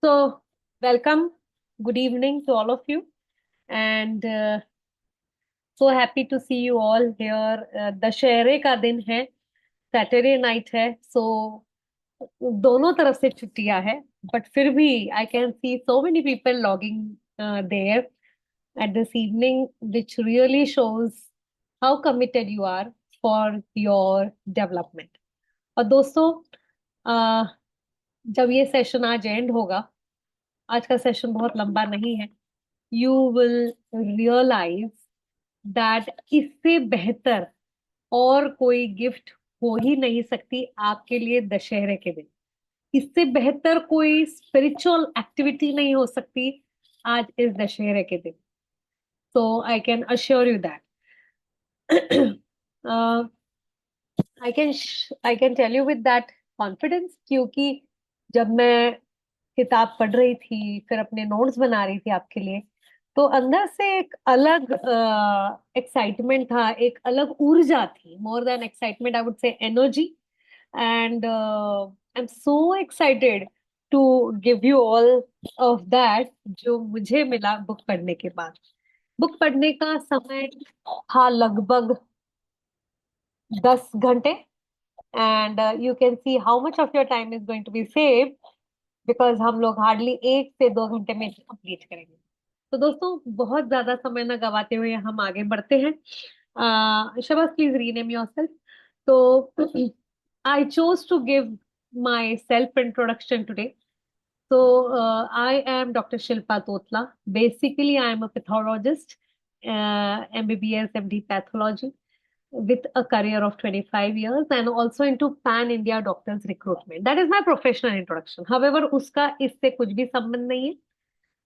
So, welcome. Good evening to all of you, and so happy to see you all here. दशहरे का दिन है, Saturday night है, so दोनों तरफ से छुट्टियां है, बट फिर भी I can see so many people logging there at this evening, which really shows how committed you are for your development. और दोस्तों, अ, जब ये सेशन आज एंड होगा, आज का सेशन बहुत लंबा नहीं है, यू विल रियलाइज दैट इससे बेहतर और कोई गिफ्ट हो ही नहीं सकती आपके लिए दशहरे के दिन। इससे बेहतर कोई स्पिरिचुअल एक्टिविटी नहीं हो सकती आज इस दशहरे के दिन। So I can assure you that I can tell you with that confidence, क्योंकि जब मैं किताब पढ़ रही थी, फिर अपने नोट्स बना रही थी आपके लिए, तो अंदर से एक अलग एक्साइटमेंट था, एक अलग ऊर्जा थी, more than excitement I would say energy. And I am so excited to give you all of that जो मुझे मिला बुक पढ़ने के बाद। बुक पढ़ने का समय था लगभग 10 घंटे, and you can see how much of your time is going to be save, because हम लोग हार्डली 1 से 2 घंटे में कंप्लीट करेंगे। तो दोस्तों, बहुत ज्यादा समय न गवाते हुए हम आगे बढ़ते हैं। Shahbaz, please rename yourself. तो I chose to give my self introduction today. So, I am Dr. Shilpa Totla. Basically, I am a pathologist, MBBS, MD pathology, with a career of 25 years and also into pan-India doctors recruitment. That is my professional introduction. However, उसका इससे कुछ भी संबंध नहीं है।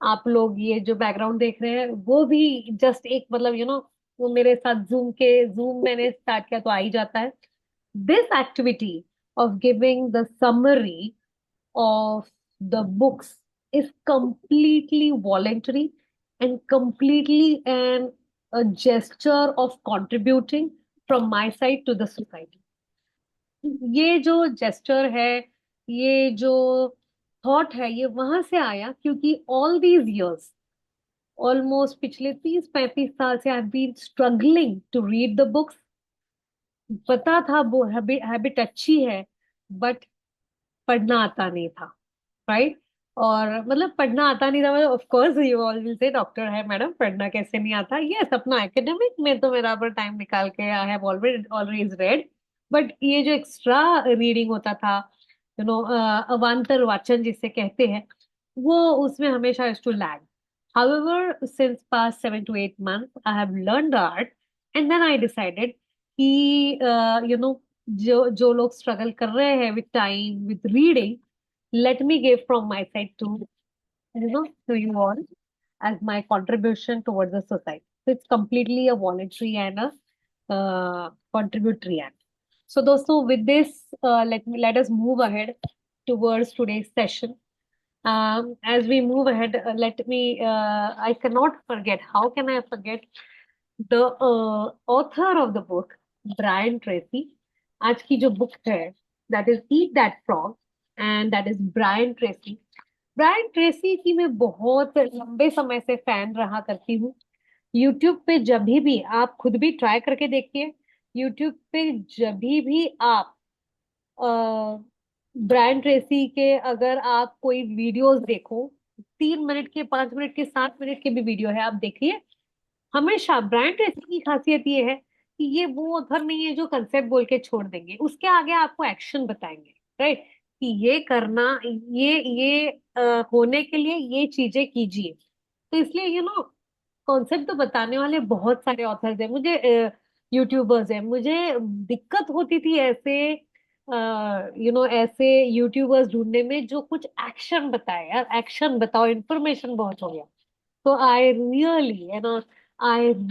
आप लोग ये जो बैकग्राउंड देख रहे हैं वो भी जस्ट एक, मतलब वो मेरे साथ जूम मैंने स्टार्ट किया तो आ ही जाता है। This activity of giving the summary of the books is completely voluntary and completely a gesture of contributing from my side to the society. ये जो जेस्चर है, ये जो थॉट है, ये वहां से आया क्योंकि ऑल दीज इयर्स, ऑलमोस्ट पिछले 30-35 साल से I have been struggling to read the books. पता था वो हैबिट अच्छी है, बट पढ़ना आता नहीं था, राइट। और मतलब पढ़ना आता नहीं था, मतलब of course you all will say doctor है मैडम, पढ़ना कैसे नहीं आता। यस, अपना एकेडमिक में तो मेरा पर टाइम निकाल के I have always red, but ये जो एक्स्ट्रा रीडिंग होता था, अवांतर वाचन जिसे कहते हैं, वो उसमें हमेशा is to lag. However, since past 7 to 8 months I have learned art, and then I decided कि जो जो लोग स्ट्रगल कर रहे हैं with time with reading, let me give from my side to you all as my contribution towards the society. So it's completely a voluntary and a contributory act. So दोस्तों, with this, let us move ahead towards today's session. As we move ahead, let me, I cannot forget, how can I forget the author of the book, Brian Tracy. आज की जो book है, that is Eat That Frog, and that is Brian Tracy. Brian Tracy की मैं बहुत लंबे समय से फैन रहा करती हूँ। यूट्यूब पे जब भी आप खुद भी ट्राई करके देखिए, यूट्यूब पे जब भी आप ब्रायन ट्रेसी के अगर आप कोई वीडियोस देखो, 3 मिनट के, 5 मिनट के, 7 मिनट के भी वीडियो है, आप देखिए, हमेशा ब्रायन ट्रेसी की खासियत ये है कि ये वो ऑथर नहीं है जो कंसेप्ट बोल के छोड़ देंगे, उसके आगे आपको एक्शन बताएंगे, राइट, कि ये करना, ये होने के लिए ये चीजें कीजिए। तो इसलिए कॉन्सेप्ट तो बताने वाले बहुत सारे ऑथर्स हैं, मुझे यूट्यूबर्स हैं, मुझे दिक्कत होती थी ऐसे ऐसे यूट्यूबर्स ढूंढने में जो कुछ एक्शन बताए। यार एक्शन बताओ, इन्फॉर्मेशन बहुत हो गया। So I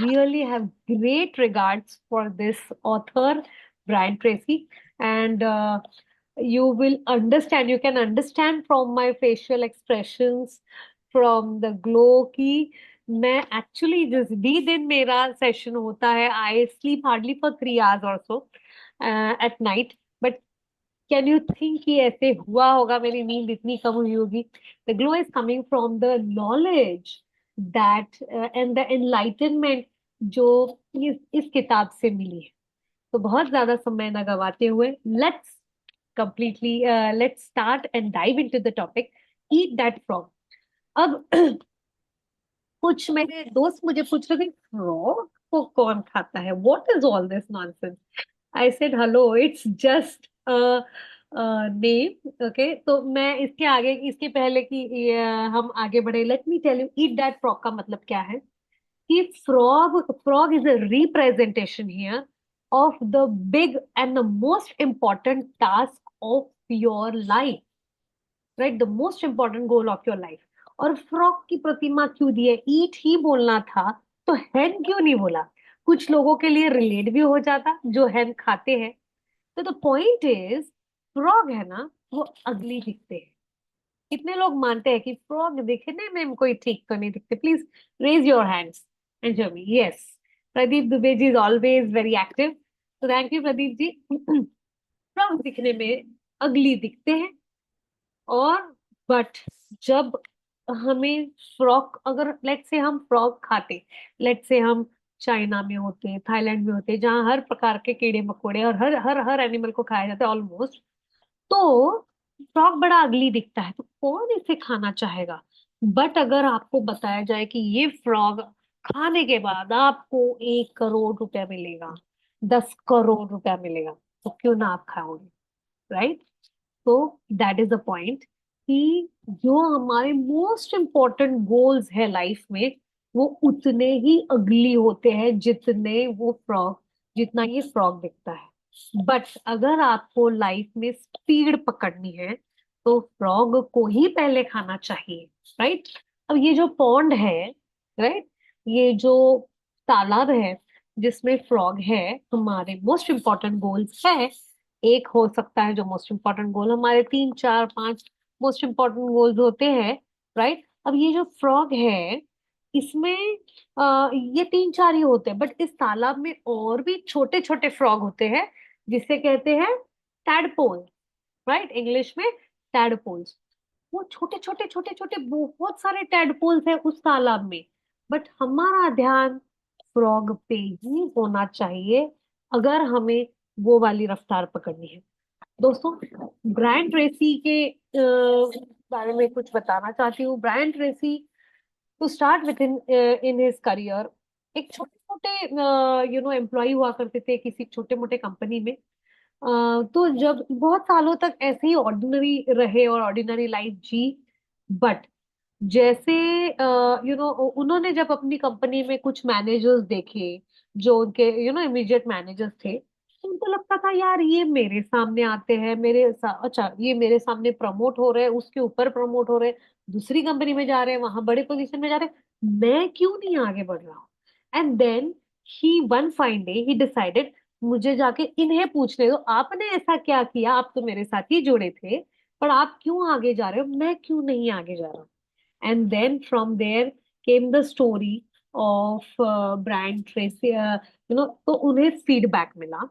really have great regards for this author, Brian Tracy, and you can understand from my facial expressions, from the glow की मैं actually जिस भी दिन मेरा सेशन होता है, I sleep hardly for 3 hours or so at night, but can you think कि ऐसे हुआ होगा, मेरी नींद इतनी कम हुई होगी? The glow is coming from the knowledge that and the enlightenment जो इस किताब से मिली है। तो बहुत ज्यादा समय न गवाते हुए, let's completely let's start and dive into the topic, eat that frog. अब कुछ मेरे दोस्त मुझे पूछ रहे थे, फ्रॉग को कौन खाता है, what is all this nonsense? I said hello, it's just name. Okay, तो मैं इसके आगे, इसके पहले कि हम आगे बढ़े, let me tell you eat that frog का मतलब क्या है। कि frog is a representation here of the big and the most important task of your life, right? The most important goal of your life. और frog की प्रतिमा क्यों दी है? ईट ही बोलना था तो हैन क्यों नहीं बोला? कुछ लोगों के लिए रिलेट भी हो जाता जो हैन खाते हैं। तो द पॉइंट इज, फ्रॉग है ना, वो अगली दिखते हैं। कितने लोग मानते हैं कि फ्रॉग दिखने में कोई ठीक तो नहीं दिखते? Please raise your hands and show me. Yes, Pradeep Dubey ji is always very active, तो thank you Pradeep ji. Frog दिखने में अगली दिखते हैं, और बट जब हमें फ्रॉग, अगर लेट से हम फ्रॉग खाते, लेट से हम चाइना में होते, थाईलैंड में होते, जहाँ हर प्रकार के कीड़े मकोड़े और हर हर हर एनिमल को खाया जाता है ऑलमोस्ट, तो फ्रॉग बड़ा अगली दिखता है, तो कौन इसे खाना चाहेगा? बट अगर आपको बताया जाए कि ये फ्रॉग खाने के बाद आपको 1 करोड़ रुपया मिलेगा, 10 करोड़ रुपया मिलेगा, तो क्यों ना आप खाओगे, राइट? तो दैट इज द पॉइंट कि जो हमारे मोस्ट इम्पोर्टेंट गोल्स है लाइफ में, वो उतने ही अगली होते हैं जितने वो फ्रॉग, जितना ये फ्रॉग दिखता है। बट अगर आपको लाइफ में स्पीड पकड़नी है, तो फ्रॉग को ही पहले खाना चाहिए, राइट? अब ये जो पॉन्ड है, राइट, ये जो तालाब है जिसमें फ्रॉग है, हमारे मोस्ट इम्पोर्टेंट गोल्स है। एक हो सकता है जो मोस्ट इम्पोर्टेंट गोल, हमारे 3 4 5 मोस्ट इम्पोर्टेंट गोल्स होते हैं, राइट? अब ये जो फ्रॉग है, इसमें ये 3 4 ही होते हैं, बट इस तालाब में और भी छोटे छोटे फ्रॉग होते हैं, जिसे कहते हैं टैडपोल, राइट, इंग्लिश में टैडपोल्स। वो छोटे छोटे छोटे छोटे बहुत सारे टैडपोल्स हैं उस तालाब में, बट हमारा ध्यान फ्रॉग पे ही होना चाहिए अगर हमें वो वाली रफ्तार पकड़नी है। दोस्तों, ब्रायन ट्रेसी के बारे में कुछ बताना चाहती हूँ। Brian Tracy, to start with in his career, एक छोटे छोटे एम्प्लॉय हुआ करते थे किसी छोटे मोटे कंपनी में। तो जब बहुत सालों तक ऐसे ही ऑर्डिनरी रहे और ऑर्डिनरी लाइफ जी, बट जैसे उन्होंने जब अपनी कंपनी में कुछ मैनेजर्स देखे, जो उनके इमीडिएट मैनेजर्स थे, तो उनको लगता था यार ये मेरे सामने आते हैं, अच्छा ये मेरे सामने प्रमोट हो रहे हैं, उसके ऊपर प्रमोट हो रहे हैं, दूसरी कंपनी में जा रहे हैं, वहां बड़े पोजीशन में जा रहे हैं, मैं क्यों नहीं आगे बढ़ रहा हूँ? And then he one fine day he decided, मुझे जाके इन्हें पूछने दो, आपने ऐसा क्या किया, आप तो मेरे साथ ही जुड़े थे, पर आप क्यों आगे जा रहे हो, मैं क्यों नहीं आगे जा रहा? And then from there came the story of Brian Tracy, तो उन्हें फीडबैक मिला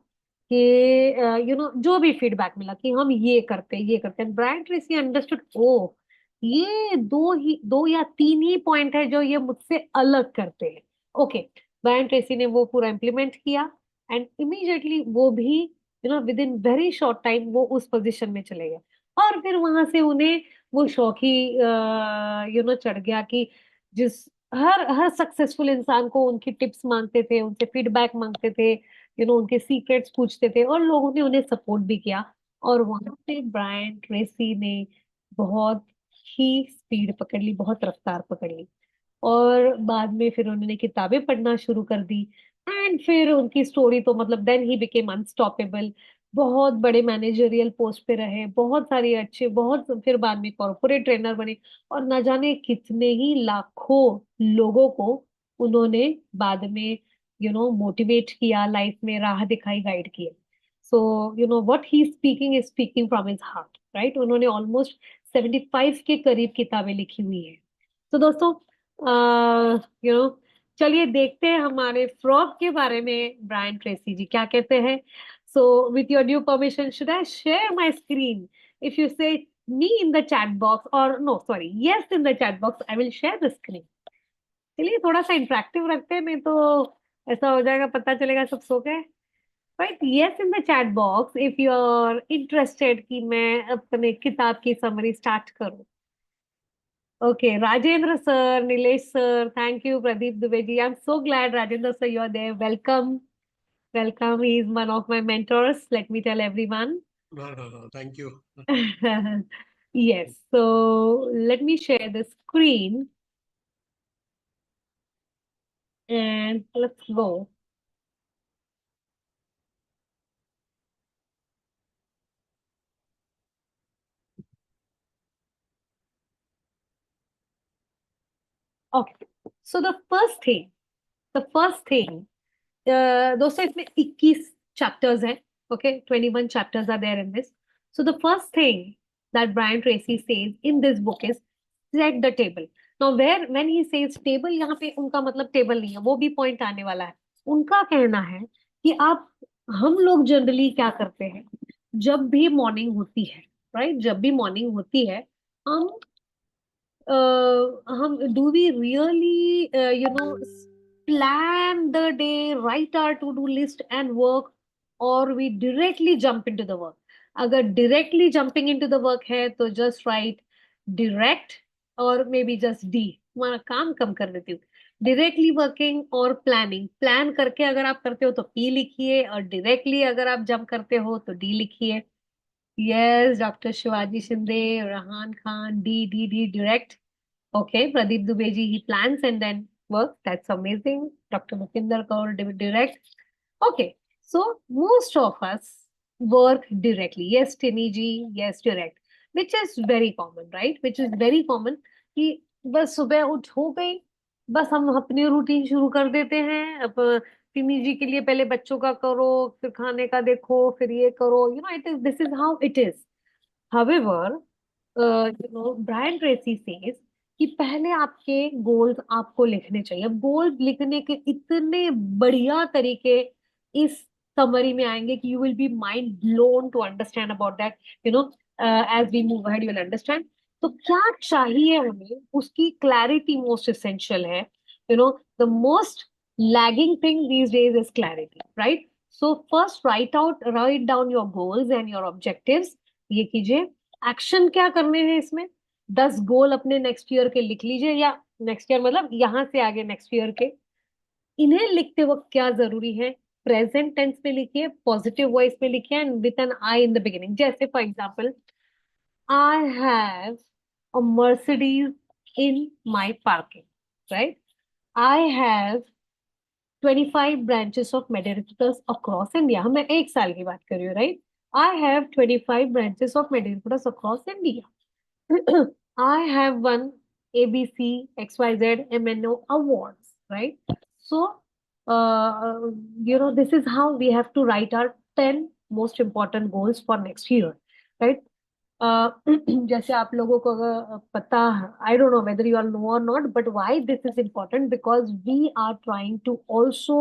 कि जो भी फीडबैक मिला कि हम ये करते हैं, ब्रायन ट्रेसी अंडरस्टूड, ओ ये दो या तीन ही पॉइंट है जो ये मुझसे अलग करते हैं। ओके, ब्रायन ट्रेसी ने वो पूरा इम्प्लीमेंट किया, एंड इमीडिएटली वो भी with in very short time वो उस पोजीशन में चले गए। और फिर वहां से उन्हें वो शौक ही चढ़ गया कि जिस हर हर सक्सेसफुल इंसान को उनकी टिप्स मांगते थे, उनसे फीडबैक मांगते थे, उनके सीक्रेट्स पूछते थे, और लोगों ने उन्हें सपोर्ट भी किया। और वहां से ब्रायन ट्रेसी ने बहुत ही स्पीड पकड़ ली, बहुत रफ्तार पकड़ ली, और बाद में फिर उन्होंने किताबें पढ़ना शुरू कर दी। एंड फिर उनकी स्टोरी तो मतलब देन ही बिकेम अनस्टॉपेबल। बहुत बड़े मैनेजरियल पोस्ट पे रहे, बहुत सारे अच्छे, बहुत फिर बाद में कॉर्पोरेट ट्रेनर बने, और न जाने कितने ही लाखों लोगों को उन्होंने बाद में मोटिवेट किया, लाइफ में राह दिखाई, गाइड किया। So what he speaking is speaking from his heart, right? उन्होंने ऑलमोस्ट 75 के करीब किताबें लिखी हुई है। तो दोस्तों, यू चलिए देखते हैं हमारे फ्रॉग के बारे में ब्रायन ट्रेसी जी क्या कहते हैं। So, with your due permission, should I share my screen? If you say me in the chat box, or no, sorry, yes in the chat box, I will share the screen. चलिए थोड़ा सा interactive रखते हैं, नहीं तो ऐसा हो जाएगा, पता चलेगा सब सो गए. Right, yes in the chat box if you are interested कि मैं अपने किताब की समरी स्टार्ट करूं. Okay, Rajendra sir, Nilesh sir, thank you. Pradeep Dwivedi, I am so glad Rajendra sir you are there. Welcome. Welcome. He is one of my mentors. Let me tell everyone. No, no, no. Thank you. Yes. So let me share the screen and let's go. Okay. So the first thing, दोस्तों इसमें 21 chapters हैं. Okay, 21 chapters are there in this. So the first thing that Brian Tracy says in this book is set the table. Now where when he says table, यहाँ पे उनका मतलब table नहीं है, वो भी पॉइंट आने वाला है. उनका कहना है कि आप हम लोग जनरली क्या करते हैं, जब भी मॉर्निंग होती है, राइट, जब भी मॉर्निंग होती है, हम हम do we really plan the day, write our to do list and work, or we directly jump into the work. अगर directly jumping into the work है तो just write direct और maybe just D. तुम्हारा काम कम कर देती हूँ. Directly working और प्लानिंग, प्लान करके अगर आप करते हो तो P लिखिए, और डायरेक्टली अगर आप जंप करते हो तो D लिखिए. Yes, doctor Shivaji Shinde, Rahan Khan, D D D direct. Okay, Pradeep Dubeji, he plans and then works. That's amazing. Dr. Mukinder Kaur, direct. Okay, so most of us work directly. Yes, Tini ji, yes, direct, which is very common, right? Which is very common कि बस सुबह उठ हो गई, बस हम अपनी routine शुरू कर देते हैं. अब टिनी जी के लिए पहले बच्चों का करो, फिर खाने का देखो, फिर ये करो. It is this is how it is. However, Brian Tracy says कि पहले आपके गोल्स आपको लिखने चाहिए. अब गोल्स लिखने के इतने बढ़िया तरीके इस समरी में आएंगे कि you will be mind blown to understand about that. You know as we move ahead you will understand. तो क्या चाहिए हमें, उसकी क्लैरिटी मोस्ट एसेंशियल है. You know the most lagging thing these days is clarity, right? So first write down your goals and your objectives. ये कीजिए. Action क्या करने हैं इसमें, 10 गोल अपने नेक्स्ट ईयर के लिख लीजिए, या नेक्स्ट ईयर मतलब यहाँ से आगे नेक्स्ट ईयर के. इन्हें लिखते वक्त क्या जरूरी है, प्रेजेंट टेंस में लिखिए, पॉजिटिव वॉइस में लिखिए, and with an I in the beginning. जैसे for example, I have a Mercedes in my parking, right? I have 25 branches of Meditators across India. मैं एक साल की बात कर रही हूँ, right? I have 25 branches of Meditators across India. I have won ABC, XYZ, MNO awards, right? So, this is how we have to write our 10 most important goals for next year, right? जैसे आप लोगों को अगर पता, I don't know whether you are know और not, but why this is important, because we are trying to also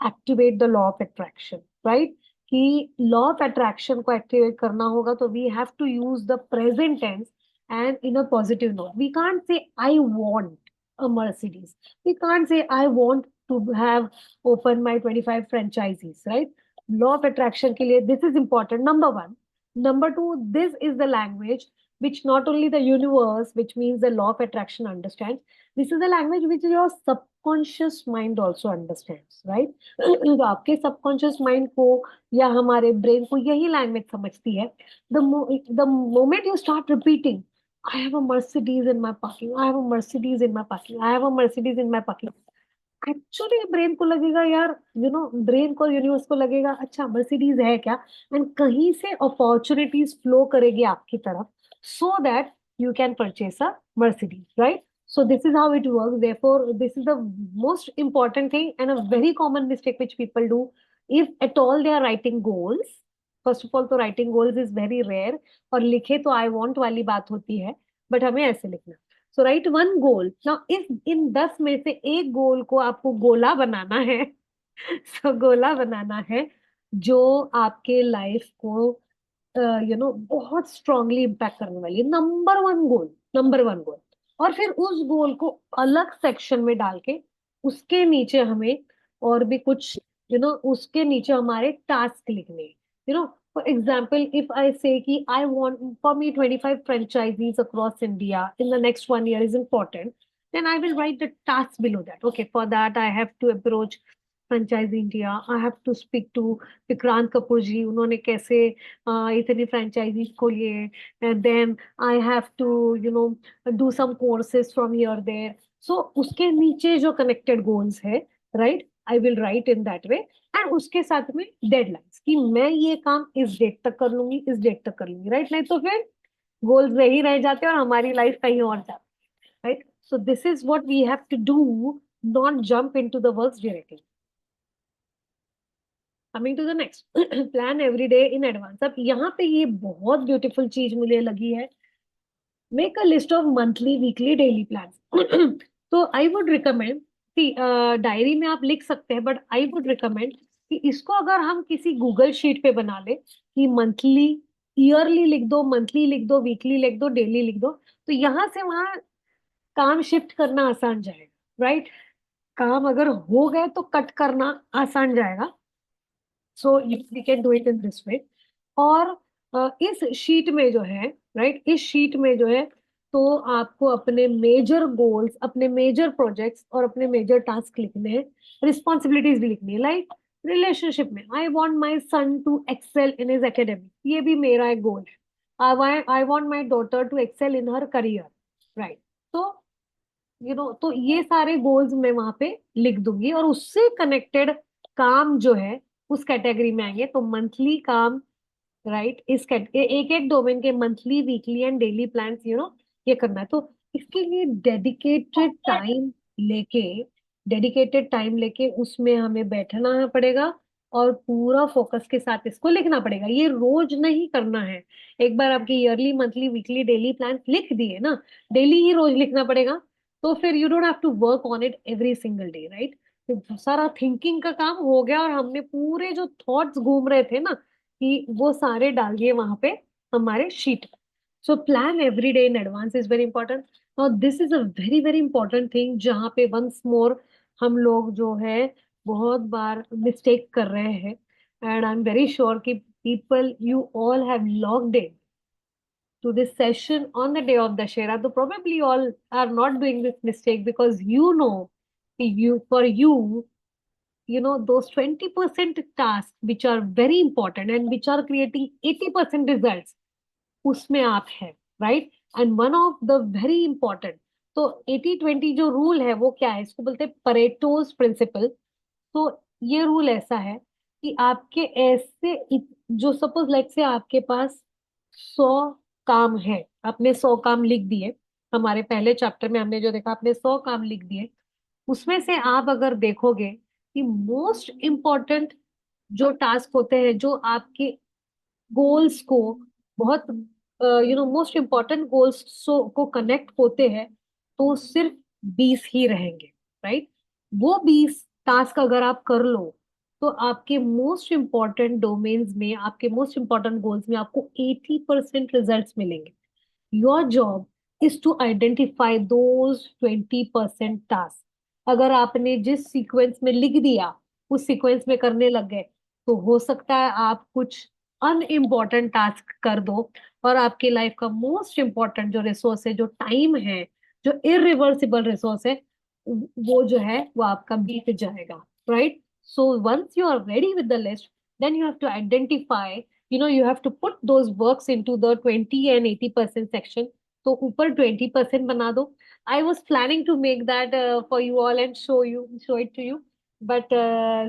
activate the law of attraction, right? कि law of attraction को activate करना होगा तो we have to use the present tense and in a positive note. We can't say I want a Mercedes. We can't say I want to have open my 25 franchises, right? Law of attraction के लिए this is important, number one. Number two, this is the language which not only the universe, which means the law of attraction, understands. This is the language which your subconscious mind also understands, right? तो आपके subconscious mind को या हमारे brain को यही language समझती है. The moment you start repeating, I have a Mercedes in my parking. I have a Mercedes in my parking. I have a Mercedes in my parking. Actually brain को लगेगा यार, ब्रेन को universe को लगेगा अच्छा Mercedes है क्या, and कहीं से अपॉर्चुनिटीज फ्लो करेगी आपकी तरफ, so that you can purchase a Mercedes, right? So this is how it works. Therefore, this is the most important thing and a very common mistake which people do. If at all they are writing goals, first of all, तो writing goals is very rare. और लिखे तो I want वाली बात होती है, but हमें ऐसे लिखना. So write one goal. Now if in 10 में से एक गोल को आपको गोला बनाना है, सो गोला बनाना है, जो आपके लाइफ को बहुत स्ट्रांगली इम्पैक्ट करने वाली है। Number one goal, number one goal. और फिर उस गोल को अलग सेक्शन में डाल के उसके नीचे हमें और भी कुछ उसके नीचे हमारे टास्क लिखने हैं। फॉर एग्जाम्पल, इफ आई से कि I want for me 25 franchisees across India in the next 1 year is important, then I will write the tasks below that. Okay, for that I have to approach franchise India. I have to speak to Vikrant Kapoor ji, उन्होंने कैसे इतनी franchises खोली है। And then I have to do some courses from here there. So उसके नीचे जो connected goals है, right, I will write in that way. And उसके साथ में डेडलाइंस कि मैं ये काम इस डेट तक कर लूंगी, इस डेट तक कर लूंगी, राइट। नहीं तो फिर गोल्स वही रह जाते हैं और हमारी लाइफ कहीं और जाती है, right. So this is what we have to do, not jump into the works directly. Coming to the next, plan every day in advance. अब यहाँ पे ये बहुत ब्यूटीफुल चीज मुझे लगी है, make a list of monthly, weekly, daily plan. तो आई वुड रिकमेंड कि डायरी में आप लिख सकते हैं, बट आई वुड रिकमेंड कि इसको अगर हम किसी गूगल शीट पे बना ले कि मंथली, ईयरली लिख दो, मंथली लिख दो, वीकली लिख दो, डेली लिख दो, तो यहाँ से वहाँ काम शिफ्ट करना आसान जाएगा, राइट। काम अगर हो गए तो कट करना आसान जाएगा। So we can do it in this way. और इस शीट में जो है, राइट, इस शीट में जो है, तो आपको अपने मेजर गोल्स, अपने मेजर प्रोजेक्ट्स और अपने मेजर टास्क लिखने हैं। रिस्पॉन्सिबिलिटीज भी लिखनी है, लाइक रिलेशनशिप में I want my son to excel in his academy, ये भी मेरा एक गोल है। I want my daughter to excel in her career, right. तो तो ये सारे गोल्स मैं वहां पे लिख दूंगी और उससे कनेक्टेड काम जो है उस कैटेगरी में आएंगे। तो मंथली काम, राइट, एक एक डोमेन के monthly, weekly and daily plans ये करना है। तो इसके लिए लेके डेडिकेटेड टाइम लेके उसमें हमें बैठना पड़ेगा और पूरा फोकस के साथ इसको लिखना पड़ेगा। ये रोज नहीं करना है। एक बार आपके yearly, monthly, weekly, daily plan लिख दिए ना, डेली ही रोज लिखना पड़ेगा। तो फिर you don't have to work on it every single day, right. तो सारा थिंकिंग का काम हो गया और हमने पूरे जो थॉट्स घूम रहे थे ना, कि वो सारे डालिए वहां पे हमारे sheet. So plan every day in advance is very important. और this is a very very important thing, जहाँ पे वंस मोर हम लोग जो है बहुत बार मिस्टेक कर रहे हैं। And I am very sure कि people, you all have logged in to this session on the day of Dashera, so probably you all are not doing this mistake, because for you, those 20% tasks which are very important and which are creating 80% results, उसमें आप हैं, right. And one of the very important, तो 80-20 जो rule है वो क्या है, इसको बोलते हैं परेटोज प्रिंसिपल। तो ये रूल ऐसा है कि आपके ऐसे जो सपोज लाइक से आपके पास 100 काम है, आपने 100 काम लिख दिए। हमारे पहले चैप्टर में हमने जो देखा, आपने 100 काम लिख दिए। उसमें से आप अगर देखोगे कि मोस्ट इम्पोर्टेंट जो टास्क होते हैं, जो आपके गोल्स को बहुत मोस्ट इम्पोर्टेंट गोल्स को कनेक्ट होते हैं, तो सिर्फ 20 ही रहेंगे, राइट। वो 20 टास्क अगर आप कर लो, तो आपके मोस्ट इम्पोर्टेंट डोमेन्स में, आपके मोस्ट इम्पोर्टेंट गोल्स में आपको 80% रिजल्ट्स मिलेंगे। Your job is to identify those 20% task. अगर आपने जिस सीक्वेंस में लिख दिया उस सीक्वेंस में करने लग गए, तो हो सकता है आप कुछ अनइम्पॉर्टेंट टास्क कर दो और आपकी लाइफ का मोस्ट इम्पॉर्टेंट जो रिसोर्स है, जो टाइम है, जो इरिवर्सिबल रिसोर्स है, वो जो है वो आपका बीत जाएगा, right. So once you are ready with the list, then you have to identify, you have to put those works into the 20 and 80% section. तो ऊपर 20% बना दो। I was planning to make that for you all and show it to you, but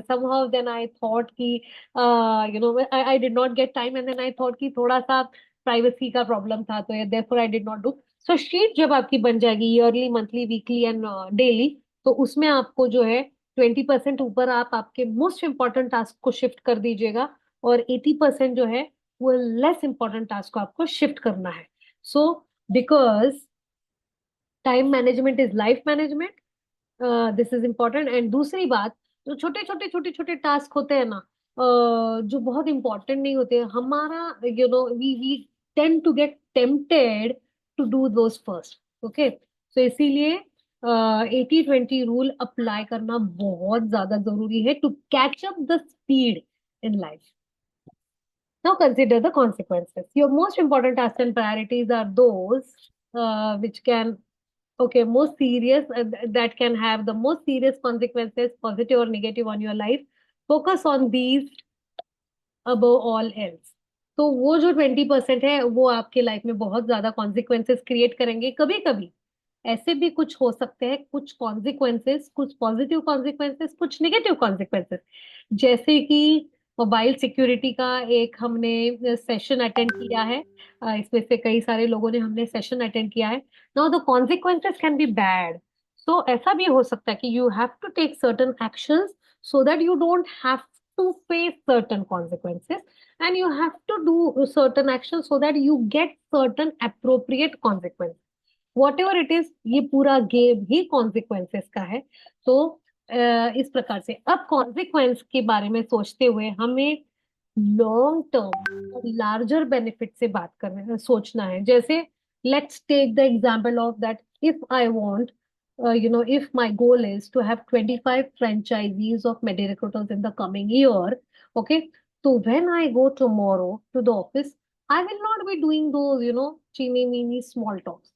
somehow then I thought कि I did not get time, and then I thought कि थोड़ा सा privacy का problem था, तो therefore I did not do। So sheet जब आपकी बन जाएगी, yearly, monthly, weekly and daily, तो उसमें आपको जो है 20% ऊपर आप आपके मोस्ट इंपॉर्टेंट टास्क को शिफ्ट कर दीजिएगा, और 80% जो है वो लेस इंपॉर्टेंट टास्क को आपको शिफ्ट करना है। So because time management is life management, this is important. And दूसरी बात, जो छोटे छोटे टास्क होते हैं ना, जो बहुत इंपॉर्टेंट नहीं होते, हमारा we tend to get tempted to do those first. Okay, तो इसीलिए 80-20 रूल अप्लाई करना बहुत ज्यादा जरूरी है to catch up the speed in life. Now consider the consequences. Your most important tasks and priorities are those which can, okay, most serious, that can have the most serious consequences, positive or negative, on your life. Focus on these above all else. तो वो जो 20% है वो आपके life में बहुत ज्यादा consequences create करेंगे। कभी कभी ऐसे भी कुछ हो सकते हैं, कुछ कॉन्सिक्वेंसेस, कुछ पॉजिटिव कॉन्सिक्वेंसेस, कुछ नेगेटिव कॉन्सिक्वेंसेस। जैसे कि मोबाइल सिक्योरिटी का एक हमने सेशन अटेंड किया है, इसमें से कई सारे लोगों ने हमने सेशन अटेंड किया है। Now the consequences can be bad. तो ऐसा भी हो सकता है कि you have to take certain actions so that you don't have to face certain consequences, and you have to do certain actions so that you get certain appropriate consequences, whatever it is। ये पूरा game ही consequences का है। तो इस प्रकार से अब consequence के बारे में सोचते हुए हमें लॉन्ग टर्म और लार्जर बेनिफिट से बात करना सोचना है। जैसे let's take the example of that, if I want, if my goal is to have 25 franchisees of MediRecruiters in the coming year, okay, so when I go tomorrow to the office, I will not be doing those, teeny weeny small talks.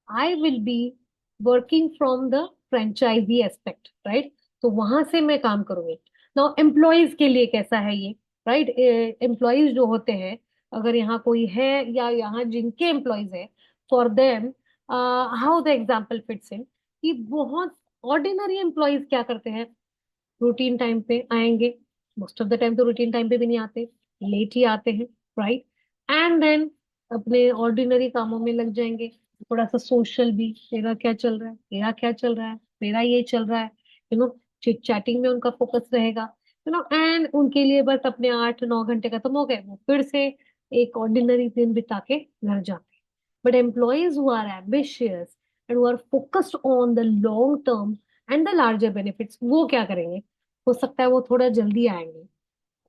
I will be working from the franchisee aspect, right? तो वहां से मैं काम करूंगी। Now employees के लिए कैसा है ये, राइट? एम्प्लॉयज जो होते हैं, अगर यहाँ कोई है या यहाँ जिनके एम्प्लॉयज है, for them how the example fits इन, कि बहुत ऑर्डिनरी एम्प्लॉयज क्या करते हैं, रूटीन टाइम पे आएंगे, मोस्ट ऑफ द टाइम तो रूटीन टाइम पे भी नहीं आते, लेट ही आते हैं, राइट? एंड देन अपने ऑर्डिनरी कामों में लग जाएंगे। थोड़ा सा सोशल भी, तेरा क्या चल रहा है, तेरा क्या चल रहा है, मेरा ये चल रहा है, चिट चैटिंग में उनका फोकस रहेगा, एंड उनके लिए बस अपने 8-9 घंटे खत्म हो गए, वो फिर से एक ऑर्डिनरी दिन बिता के घर जाते हैं। But employees who are ambitious and who are focused on the long term and the larger benefits, वो क्या करेंगे? हो सकता है वो थोड़ा जल्दी आएंगे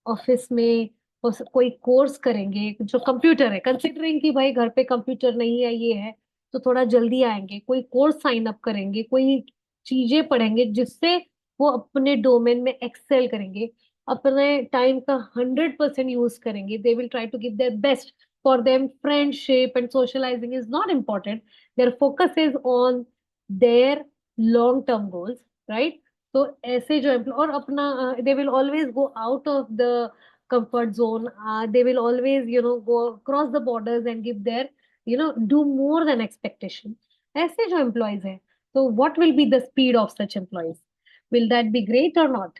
ऑफिस में, कोई कोर्स करेंगे जो कंप्यूटर है, कंसिडरिंग कि भाई घर पे कंप्यूटर नहीं है, ये है, तो थोड़ा जल्दी आएंगे, कोई कोर्स साइन अप करेंगे, कोई चीजें पढ़ेंगे जिससे वो अपने डोमेन में एक्सेल करेंगे, अपने टाइम का 100% यूज करेंगे। They will try to give their best. For them friendship and socialising is not important, their focus is on their long term goals, right? तो ऐसे जो एम्प्लॉय और अपना, they will always go out of the comfort zone, they will always go across the borders and give their, do more than expectation। ऐसे जो employees हैं, तो what will be the speed of such employees? Will that be great or not?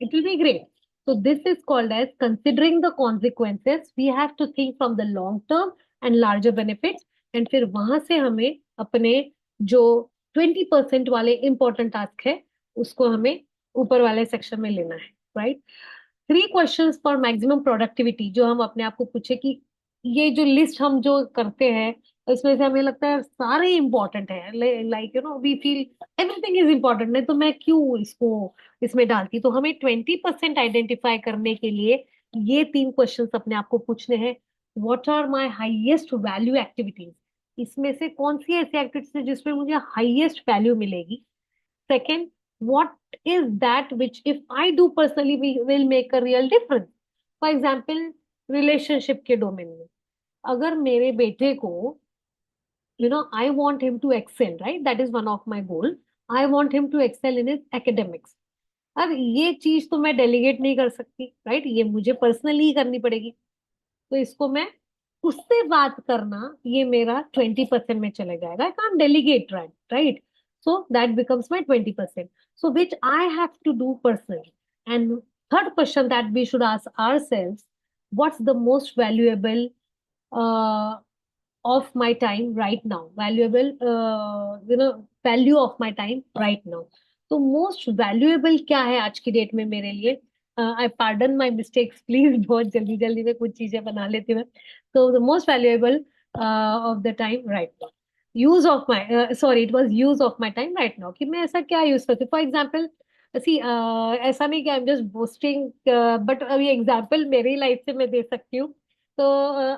It will be great। So this is called as considering the consequences। We have to think from the long term and larger benefits, and फिर वहां से हमें अपने जो 20% वाले important task है उसको हमें ऊपर वाले सेक्शन में लेना है, right? 3 questions for maximum productivity, जो हम अपने आप को पूछे कि ये जो लिस्ट हम जो करते हैं इसमें से हमें लगता है सारे इंपॉर्टेंट है, like we feel everything is important, नहीं तो मैं क्यों इसको इसमें डालती। तो हमें 20% आइडेंटिफाई करने के लिए ये 3 क्वेश्चंस अपने आप को पूछने हैं। What are my highest value activities, इसमें से कौन सी ऐसी एक्टिविटीज है जिसमें मुझे हाईएस्ट वैल्यू मिलेगी। Second, what is that which if I do personally will make a real difference? For example, relationship के डोमेन में, अगर मेरे बेटे को, I want him to excel, right? That is one of my goal। I want him to excel in his academics। अब ये चीज तो मैं डेलीगेट नहीं कर सकती, राइट? ये मुझे पर्सनली ही करनी पड़ेगी। तो इसको मैं उससे बात करना, ये मेरा 20% में चले जाएगा। I can't delegate, right? So that becomes my 20%, so which I have to do personally. And third question that we should ask ourselves, what's the most valuable of my time right now, valuable, value of my time right now। तो most valuable क्या है आज की date में मेरे लिए? आई pardon my mistakes please, बहुत जल्दी जल्दी में कुछ चीजें बना लेती हूँ। तो the most valuable of the time right now, use of my, sorry, it was use of my time right now, कि मैं ऐसा क्या यूज करती हूँ। फॉर एग्जाम्पल, सी ऐसा नहीं कि I am just boasting, but अभी एग्जाम्पल मेरी लाइफ से मैं दे सकती हूँ। तो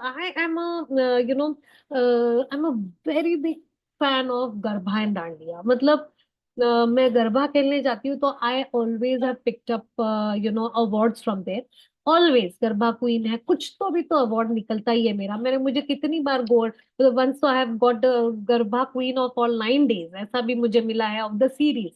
I am you know I am a very big fan of garba and dandiya. मतलब मैं गरबा खेलने जाती हूँ तो I always have picked up awards from there. Always garba queen है, कुछ तो भी तो अवार्ड निकलता ही है मेरा। मैंने मुझे कितनी बार गोल्ड, वंस तो I have got garba queen of all 9 days, ऐसा भी मुझे मिला है ऑफ द सीरीज।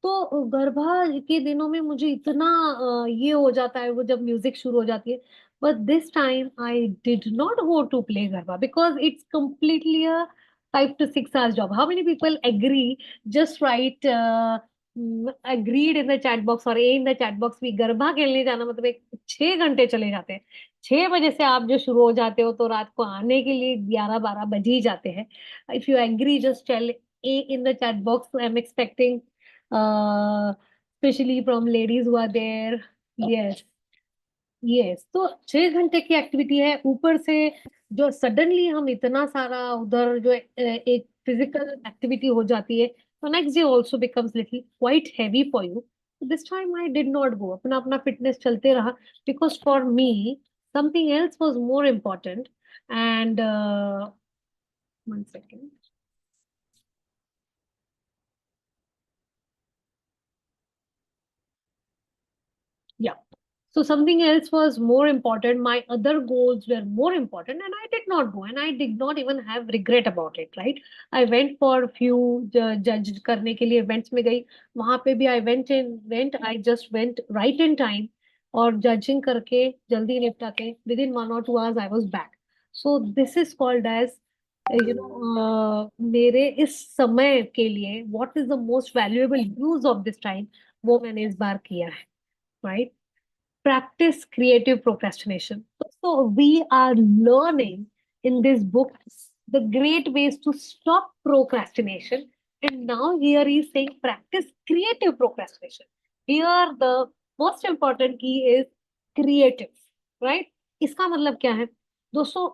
तो गरबा के दिनों में मुझे इतना ये हो जाता है वो जब म्यूजिक शुरू हो जाती है। But this time I did not go to play garba because it's completely a 5 to 6 hours job. How many people agree? Just write agreed in the chat box और ए इन द चैट बॉक्स भी। गरबा खेलने जाना मतलब एक 6 घंटे चले जाते हैं। 6 बजे से आप जो शुरू हो जाते हो तो रात को आने के लिए 11-12 बज ही जाते हैं। If you agree just tell a in the chat box. I am expecting specially from ladies who are there. Yes, yes. तो 6 घंटे की एक्टिविटी है, ऊपर से जो सडनली हम इतना सारा उधर जो एक फिजिकल एक्टिविटी हो जाती है, तो next day also becomes little quite heavy for you. This time I did not गो, अपना अपना फिटनेस चलते रहा। Because for me something else was more important. And 1 second. Yeah. So something else was more important. My other goals were more important, and I did not go, and I did not even have regret about it. Right? I went for few judge करने के लिए events में गई। वहां पे भी I went. I just went right in time और judging करके जल्दी निपटा के within 1 or 2 hours I was back. So this is called as मेरे इस समय के लिए what is the most valuable use of this time, वो मैंने इस बार किया है। Right? Practice creative procrastination. So we are learning in this book the great ways to stop procrastination. And now here he is saying practice creative procrastination. Here the most important key is creative, right? इसका मतलब क्या है दोस्तों?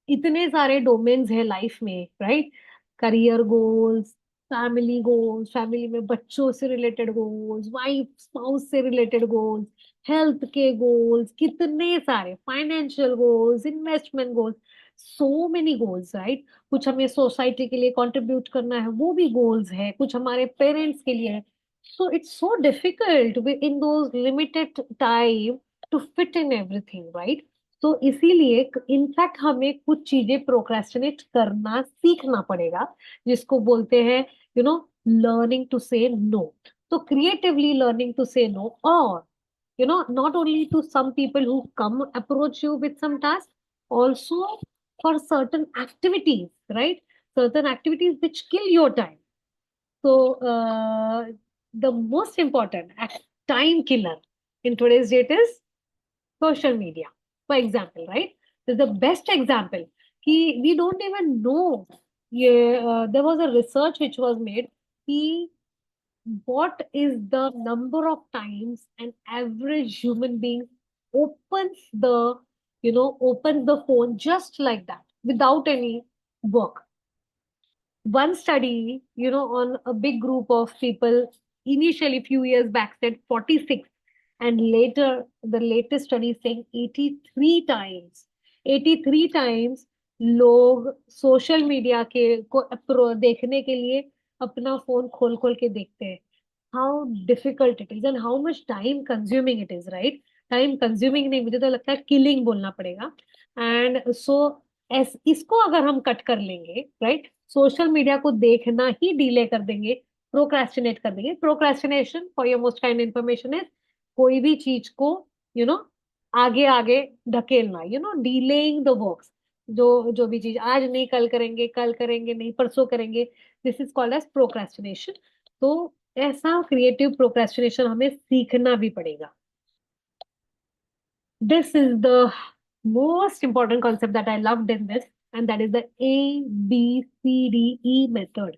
इतने सारे domains है life में, right? Career goals, family goals, family में बच्चों से रिलेटेड गोल्स, वाइफ स्पाउस से रिलेटेड गोल्स, हेल्थ के गोल्स, कितने सारे financial goals, investment goals, so many goals, right? कुछ हमें सोसाइटी के लिए कंट्रीब्यूट करना है, वो भी गोल्स है। कुछ हमारे पेरेंट्स के लिए है। So it's so difficult in those limited time to fit in everything, right? तो इसीलिए इनफैक्ट हमें कुछ चीजें प्रोक्रेस्टिनेट करना सीखना पड़ेगा, जिसको बोलते हैं लर्निंग टू से नो। तो क्रिएटिवली लर्निंग टू से नो, और not only to some people who come approach you with some task, also for certain activities, right? Certain activities which kill your time. So the most important time killer in today's date is social media, for example, right? So the best example कि we don't even know. Yeah, there was a research which was made कि what is the number of times an average human being opens opens the phone just like that without any work. One study, on a big group of people, initially few years back said 46, and later the latest study is saying 83 times. 83 times लोग social media के को देखने के लिए अपना phone खोल खोल के देखते हैं। How difficult it is and how much time consuming it is, right? Time consuming नहीं, मुझे तो लगता है किलिंग बोलना पड़ेगा। एंड सो इसको अगर हम कट कर लेंगे, राइट, सोशल मीडिया को देखना ही डिले कर देंगे, प्रोक्रेस्टिनेट कर देंगे। Procrastination for your most kind information is कोई भी चीज को यू नो आगे आगे ढकेलना, डीलेइंग द वर्क्स। जो जो भी चीज आज नहीं कल करेंगे नहीं परसों करेंगे, this is called as procrastination. तो ऐसा क्रिएटिव प्रोक्रेस्टिनेशन हमें सीखना भी पड़ेगा। This is the most important concept that I loved in this, and that is the ABCDE method,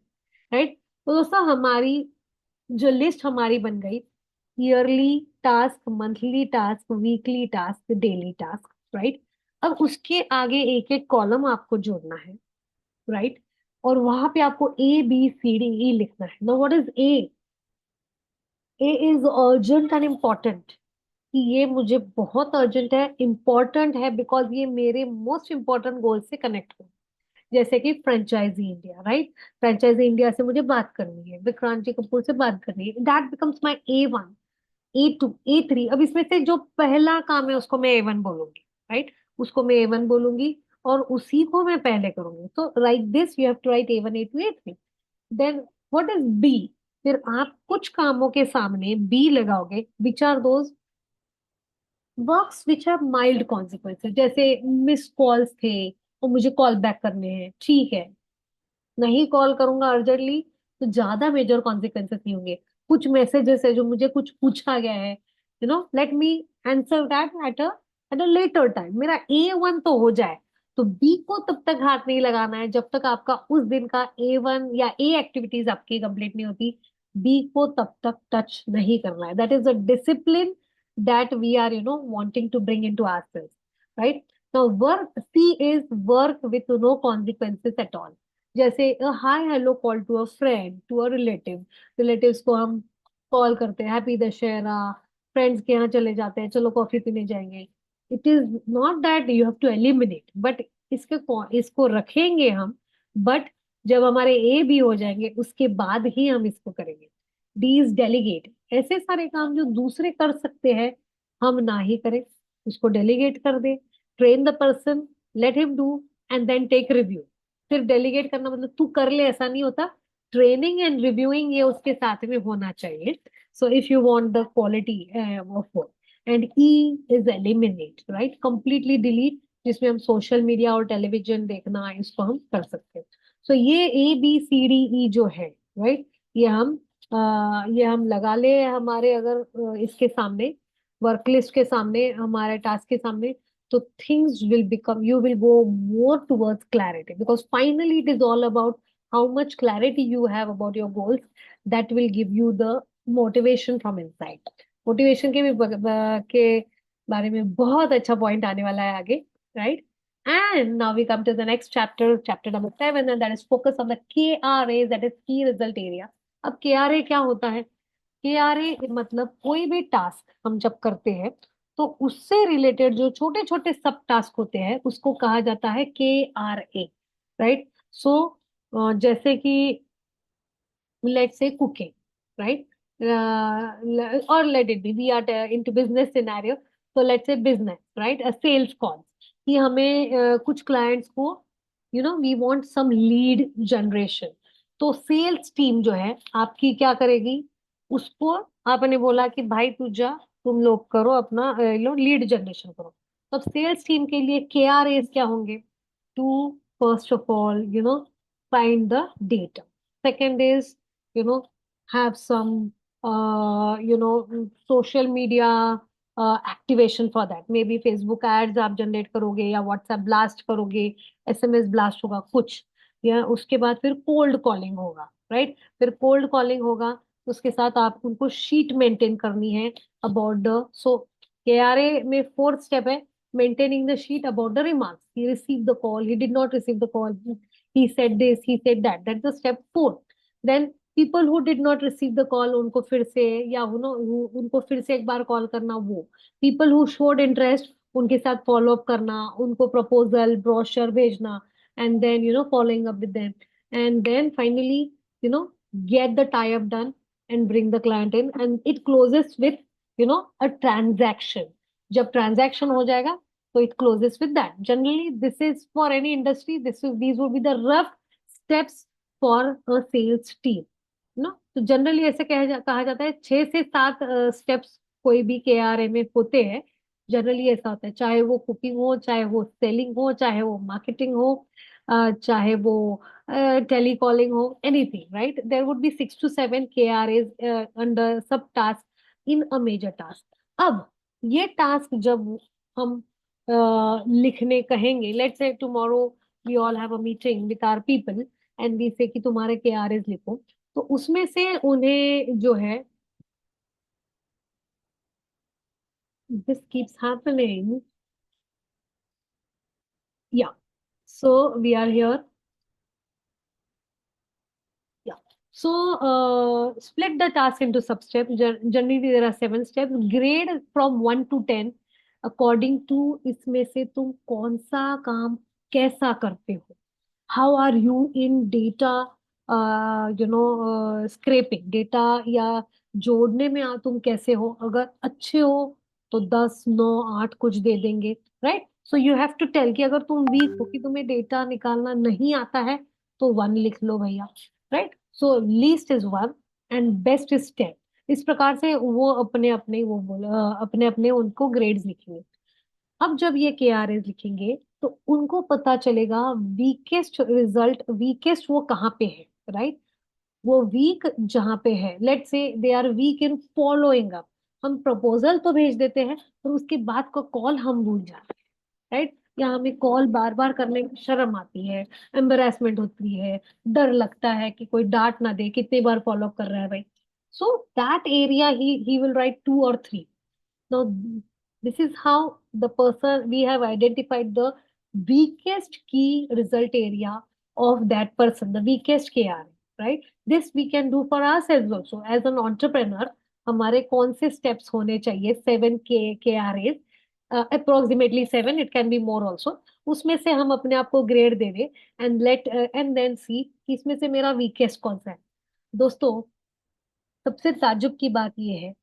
right? तो दोस्तों हमारी जो लिस्ट हमारी बन गई, yearly task, monthly task, weekly task, daily task, right? अब उसके आगे एक एक कॉलम आपको जोड़ना है, राइट? और वहां पे आपको ABCDE लिखना है। Now what is a? A is urgent and important, कि ये मुझे बहुत अर्जेंट है, इम्पोर्टेंट है, बिकॉज ये मेरे मोस्ट इम्पोर्टेंट गोल से कनेक्ट हो। जैसे कि फ्रेंचाइजी इंडिया, राइट? फ्रेंचाइजी इंडिया से मुझे बात करनी है, विक्रांत जी कपूर से बात करनी है, that becomes my A1, A2, A3। अब इसमें से जो पहला काम है उसको मैं A1 बोलूंगी, राइट? उसको मैं A1 बोलूंगी, और उसी को मैं पहले करूंगी। तो like this you have to write A1, A2, A3। Then what is B? फिर आप कुछ कामों के सामने बी लगाओगे, which are those works which have mild consequences. जैसे मिस कॉल्स थे और मुझे कॉल बैक करने हैं, ठीक है, नहीं कॉल करूंगा अर्जेंटली तो ज्यादा मेजर कॉन्सिक्वेंसेस नहीं होंगे। कुछ मैसेजेस है जो मुझे कुछ पूछा गया है, let me answer that at a later time, मेरा A1 तो हो जाए। तो बी को तब तक हाथ नहीं लगाना है जब तक आपका उस दिन का A1 या ए एक्टिविटीज आपकी कंप्लीट नहीं होती। बी को तब तक टच नहीं करना है। That is a discipline that we are wanting to bring into ourselves, right? Now work C is work with no consequences at all। जैसे hi hello call to a friend, to a relative, relatives को हम call करते हैं, happy Dussehra, friends के यहाँ चले जाते हैं, चलो कॉफी पीने जाएंगे। It is not that you have to eliminate, but इसको रखेंगे हम, बट जब हमारे ए भी हो जाएंगे उसके बाद ही हम इसको करेंगे। D is delegate. ऐसे सारे काम जो दूसरे कर सकते हैं हम ना ही करें, उसको डेलीगेट कर दे। Train the person, let him do, and then take review. सिर्फ डेलीगेट करना मतलब तू कर ले ऐसा नहीं होता। ट्रेनिंग एंड रिव्यूइंग ये उसके साथ में होना चाहिए। So if you want the quality of work. And E is eliminate, right? Completely delete, जिसमें हम सोशल मीडिया और टेलीविजन देखना इसको हम कर सकते हैं। सो ये A B C D E जो है, राइट, ये हम लगा ले हमारे, अगर इसके सामने, वर्क लिस्ट के सामने, हमारे टास्क के सामने, तो things will become, you will go more towards clarity, because finally it is all about how much clarity you have about your goals, that will give you the motivation from inside। Motivation के भी के बारे में बहुत अच्छा point आने वाला है आगे, right? And now we come to the next chapter, chapter number 7, and that is focus on the KRA, that is key result area. अब KRA क्या होता है? KRA मतलब कोई भी टास्क हम जब करते हैं तो उससे रिलेटेड जो छोटे छोटे सब टास्क होते हैं उसको कहा जाता है KRA, राइट? सो जैसे कि लेट्स से कुकिंग, राइट? और let it be we are into business scenario, तो let's say business, right? Sales call, कि हमें कुछ क्लाइंट्स को we want some lead generation. तो सेल्स टीम जो है आपकी क्या करेगी? उसको आपने बोला कि भाई तू जा, तुम लोग करो अपना लीड जनरेशन करो। तो अब सेल्स टीम के लिए KRAs क्या होंगे? To first of all find the data। Second is, you know, have some, social media activation for that। Maybe Facebook ads आप जनरेट करोगे, या WhatsApp ब्लास्ट करोगे, SMS ब्लास्ट होगा कुछ, या उसके बाद फिर कोल्ड कॉलिंग होगा, राइट? फिर कोल्ड कॉलिंग होगा, उसके साथ आप उनको शीट मेंटेन करनी है अबाउट द। सो KRA में फोर्थ स्टेप है maintaining the sheet about the remarks, he received the call, he did not receive the call, he said this, he said that, that's the step 4। then people who did not receive the call, उनको फिर से, या उनको फिर से एक बार call करना, वो people who showed interest उनके साथ फॉलो अप करना, उनको प्रपोजल ब्रोशर भेजना, and then following up with them, and then finally you know get the tie up done and bring the client in, and it closes with a transaction। जब transaction हो जाएगा तो it closes with that. Generally this is for any industry, this is these would be the rough steps for a sales team ना। तो generally ऐसे कहा जाता है 6 से 7 स्टेप्स कोई भी KRA में होते हैं। जनरली ऐसा होता है, चाहे वो कुकिंग हो, चाहे वो सेलिंग हो, चाहे वो मार्केटिंग हो, चाहे वो टेली कॉलिंग हो, anything, right? There would be 6 to 7 KRAs under sub task in a major task. अब ये टास्क जब हम लिखने कहेंगे, let's say tomorrow we all have a meeting with our people, and we say कि तुम्हारे KRAs लिखो, तो उसमें से उन्हें जो है, दिस कीप्स हैपनिंग, या, सो वी आर हियर, या, So split the task into sub steps. Generally there are 7 steps. Grade from 1 to 10 according to इसमें से तुम कौन सा काम कैसा करते हो. How are you in data, scraping data या जोड़ने में तुम कैसे हो. अगर अच्छे हो तो 10, 9, 8 कुछ दे देंगे. Right. So you have to tell कि अगर तुम वीक हो कि तुम्हें डेटा निकालना नहीं आता है तो 1 लिख लो भैया. Right. So least is 1 and best is 10. इस प्रकार से वो अपने अपने वो बोला अपने अपने उनको ग्रेड्स लिखेंगे. अब जब ये केआरएस लिखेंगे तो उनको पता चलेगा वीकेस्ट रिजल्ट, वीकेस्ट वो कहाँ पे है. राइट. वो वीक जहाँ पे है, let say they are weak in following up. हम प्रपोजल तो भेज देते हैं पर उसके बाद का कॉल हम भूल जाते हैं. राइट. या हमें कॉल बार बार करने में शर्म आती है, एम्बेरसमेंट होती है, डर लगता है कि कोई डांट ना दे, कितनी बार फॉलो कर रहा है भाई. So that area he will write 2 or 3. Now, this is how the person we have identified the weakest key result area of that person, the weakest KRA, right? This we can do for ourselves also. As an entrepreneur, हमारे कौन से steps होने चाहिए, 7 KRAs, approximately 7, it can be more also. उसमें से हम अपने आप को ग्रेड दे दें and then see कि इसमें से मेरा weakest कौन सा है. दोस्तों, सबसे ताज्जुब की बात यह है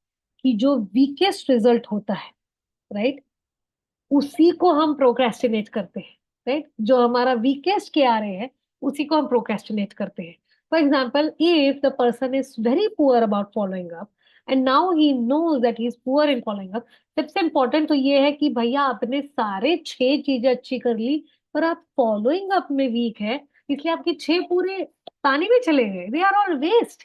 कि जो वीकेस्ट रिजल्ट होता है, राइट, उसी को हम प्रोक्रेस्टिनेट करते हैं. राइट. जो हमारा वीकेस्ट के आ रहे हैं उसी को हम प्रोक्रेस्टिनेट करते हैं. For example, if the person is very poor about following up and now he knows that he is poor in following up, सबसे इंपॉर्टेंट तो ये है कि भैया आपने सारे 6 चीजें अच्छी कर ली पर आप फॉलोइंग अप में वीक है, इसलिए आपके 6 पूरे पानी में चले गए. They are all waste.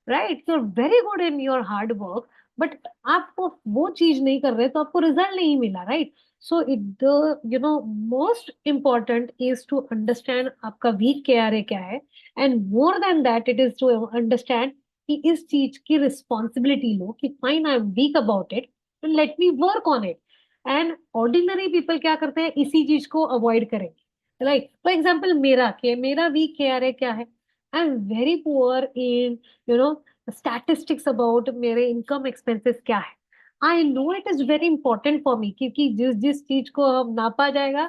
Right. You are very good in your hard work but आपको वो चीज नहीं कर रहे तो आपको रिजल्ट नहीं मिला. Right. So the most important is to understand आपका weak KRA क्या है, and more than that it is to understand कि इस चीज की responsibility लो कि fine I am weak about it and let me work on it. And ordinary people क्या करते हैं, इसी चीज को avoid करेंगे. Like for example, मेरा weak KRA क्या है. I am very poor in you know statistics about मेरे income expenses क्या है. I know it is very important for me क्योंकि जिस जिस चीज को हम नापा जाएगा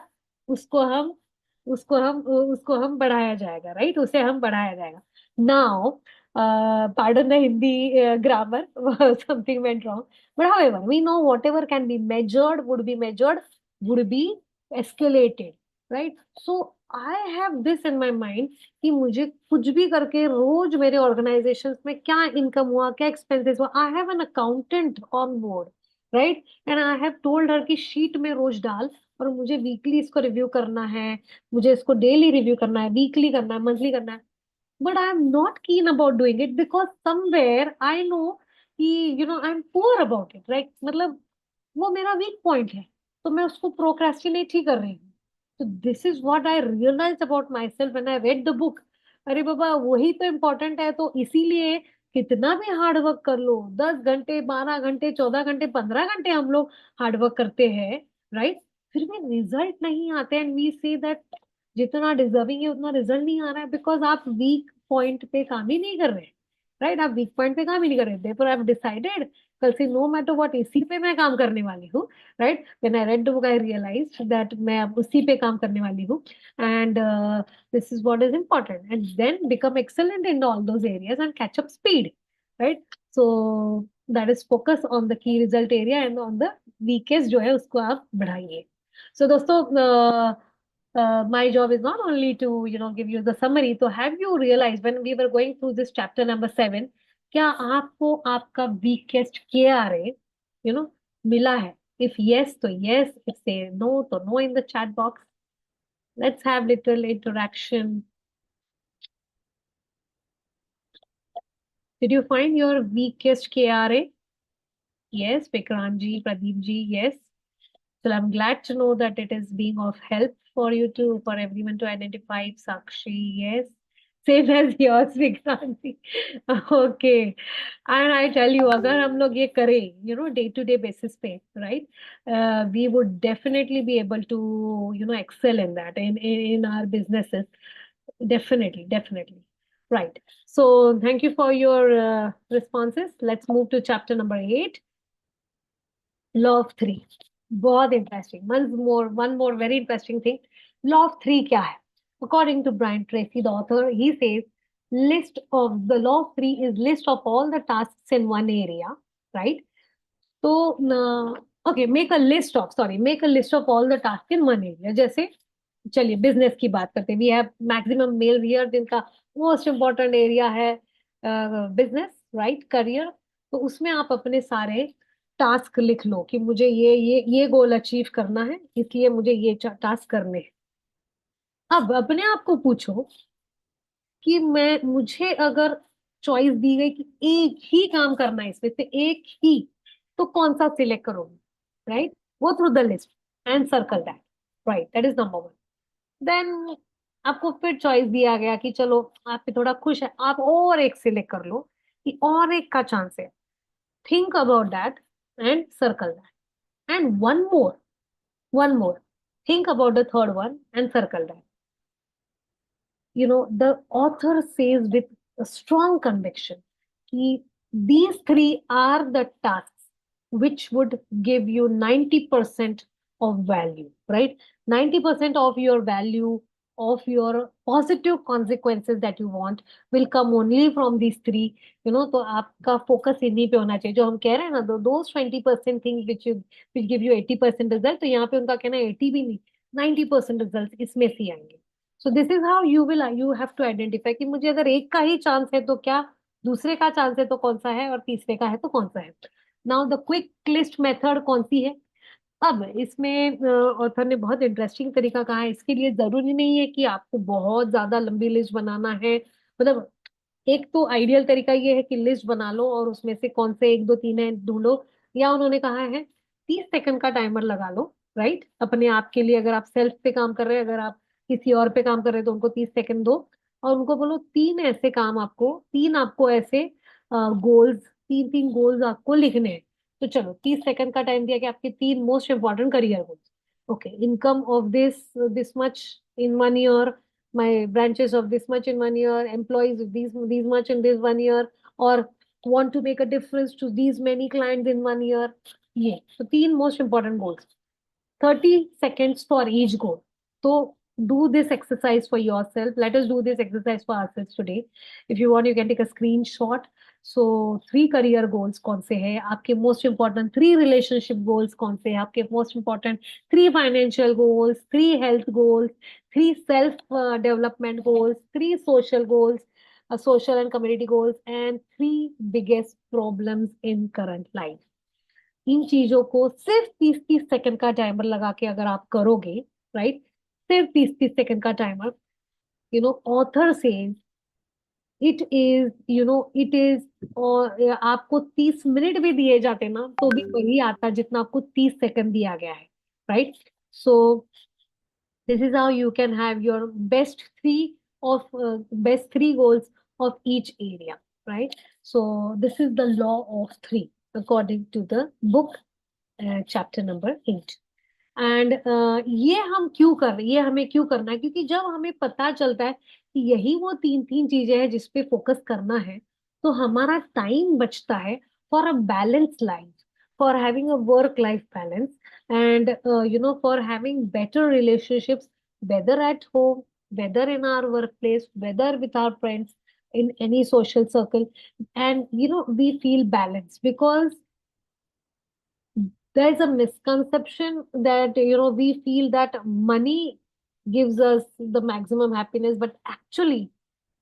उसको हम उसको हम बढ़ाया जाएगा. राइट. उसे हम बढ़ाया जाएगा. Now pardon the Hindi grammar, something went wrong, but however we know whatever can be measured would be escalated. Right. So I have this in my mind कि मुझे कुछ भी करके रोज मेरे ऑर्गेनाइजेशन में क्या इनकम हुआ, क्या एक्सपेंसेस हुआ. I have an accountant on board. Right. And I have told her कि शीट में रोज डाल और मुझे वीकली इसको रिव्यू करना है, मुझे इसको डेली रिव्यू करना है, वीकली करना है, मंथली करना है. But I am not keen about doing it because somewhere I know कि I am poor about it. Right. मतलब वो मेरा वीक पॉइंट है तो मैं उसको प्रोक्रेस्टिनेट ही कर रही हूँ. तो this is what I realize about myself when I read the book. अरे बाबा वही तो इम्पोर्टेंट है. तो इसीलिए कितना भी हार्ड वर्क कर लो, 10 घंटे, 12 घंटे, 14 घंटे, 15 घंटे हम लोग हार्ड वर्क करते हैं. राइट. फिर भी रिजल्ट नहीं आते एंड वी से दैट जितना डिजर्विंग है उतना रिजल्ट नहीं आ रहा है बिकॉज आप वीक पॉइंट पे काम ही नहीं कर रहे. राइट. आप वीक पॉइंट पे काम ही नहीं कर रहे. देयरफॉर आई हैव डिसाइडेड कल से नो मैटर व्हाट इसी पे मैं काम करने वाली हूँ. Right. When I read the book I realized that मैं अब उसी पे काम करने वाली हूँ. And this is what is important and then become excellent in all those areas and catch up speed. Right. So that is focus on the key result area and on the weakest जो है उसको आप बढ़ाइए. So दोस्तों, my job is not only to give you the summary. So have you realized when we were going through this chapter number 7, क्या आपको आपका weakest KRA मिला है? If yes तो yes, if say no तो no in the chat box. Let's have little interaction. Did you find your weakest KRA? Yes, Vikranji, Pradeepji, yes. So I'm glad to know that it is being of help for everyone to identify. Sakshi, yes. Same as yours, Vikranji. Okay. And I tell you, अगर हम लोग ये करें, day to day basis पे, right? We would definitely be able to, excel in that in our businesses. Definitely, definitely. Right. So thank you for your responses. Let's move to chapter number 8, Law of Three. बहुत interesting. One more very interesting thing. Law of Three क्या है? According to Brian Tracy, the author, he says list of the law of three is list of all the tasks in one area, right? तो okay, make a list of all the task in one area. जैसे चलिए business की बात करते हैं. We have maximum male here जिनका most important area है business, right, career. तो उसमें आप अपने सारे टास्क लिख लो कि मुझे ये गोल अचीव करना है, इसलिए मुझे ये टास्क करने हैं. अब अपने आप को पूछो कि मुझे अगर चॉइस दी गई कि एक ही काम करना है, इसमें से एक ही, तो कौन सा सिलेक्ट करोगे? Right. Go through the list and circle that. Right, that is number one. Then आपको फिर चॉइस दिया गया कि चलो आप पे थोड़ा खुश है, आप और एक सिलेक्ट कर लो कि और एक का चांस है. Think about that and circle that. And one more, think about the third one and circle that. The author says with a strong conviction कि these three are the tasks which would give you 90% of value, right? 90% of your value, of your positive consequences that you want will come only from these three. तो आपका focus इन्हीं पे होना चाहिए. जो हम कह रहे हैं ना, those 20% things which give you 80% result, तो यहाँ पे उनका कहना है 80 भी नहीं, 90% रिजल्ट इसमें से आएंगे. So this is how you have to identify कि मुझे अगर एक का ही चांस है तो क्या, दूसरे का चांस है तो कौन सा है, और तीसरे का है तो कौन सा है. Now the quick list method कौन सी है? अब इसमें ऑथर ने बहुत इंटरेस्टिंग तरीका कहा है. इसके लिए जरूरी नहीं है कि आपको बहुत ज्यादा लंबी लिस्ट बनाना है. मतलब एक तो आइडियल तरीका ये है कि लिस्ट बना लो और उसमें से कौन से एक दो तीन है ढूंढो. या उन्होंने कहा है 30 सेकंड का टाइमर लगा लो, राइट, अपने आप के लिए. अगर आप सेल्फ पे काम कर रहे हैं, अगर आप किसी और पे काम कर रहे हैं, तो उनको 30 सेकंड दो और उनको बोलो तीन आपको ऐसे गोल्स, तीन तीन गोल्स आपको लिखने हैं. तो चलो 30 सेकंड का टाइम दिया कि आपके तीन most important career goals. Okay, income of this much in 1 year, my branches of this much in 1 year, employees of these much in this 1 year, or want to make a difference to these many clients in 1 year. ये तो तीन most important goals, 30 seconds for each goal. So do this exercise for yourself. Let us do this exercise for ourselves today. If you want, you can take a screenshot. So 3 career goals कौन से हैं आपके most important, 3 relationship goals कौन से हैं आपके most important, 3 financial goals, 3 health goals, 3 self development goals, 3 social goals, social and community goals, and 3 biggest problems in current life. इन चीजों को सिर्फ 30-30 सेकंड का टाइमर लगा के अगर आप करोगे, राइट, सिर्फ 30-30 सेकंड का timer, author says it is और आपको 30 मिनट भी दिए जाते ना तो भी वही आता जितना आपको 30 सेकंड दिया गया है, right. So this is how you can have your best three goals of each area, right? So this is the law of three according to the book, chapter number 8. And ये हमें क्यों करना है? क्योंकि जब हमें पता चलता है कि यही वो तीन तीन चीजें हैं जिस पे फोकस करना है, तो हमारा टाइम बचता है for a balance life, for having a work life balance, and for having better relationships, whether at home, whether in our workplace, whether with our friends, in any social circle. And we feel balanced because there's a misconception that we feel that money gives us the maximum happiness, but actually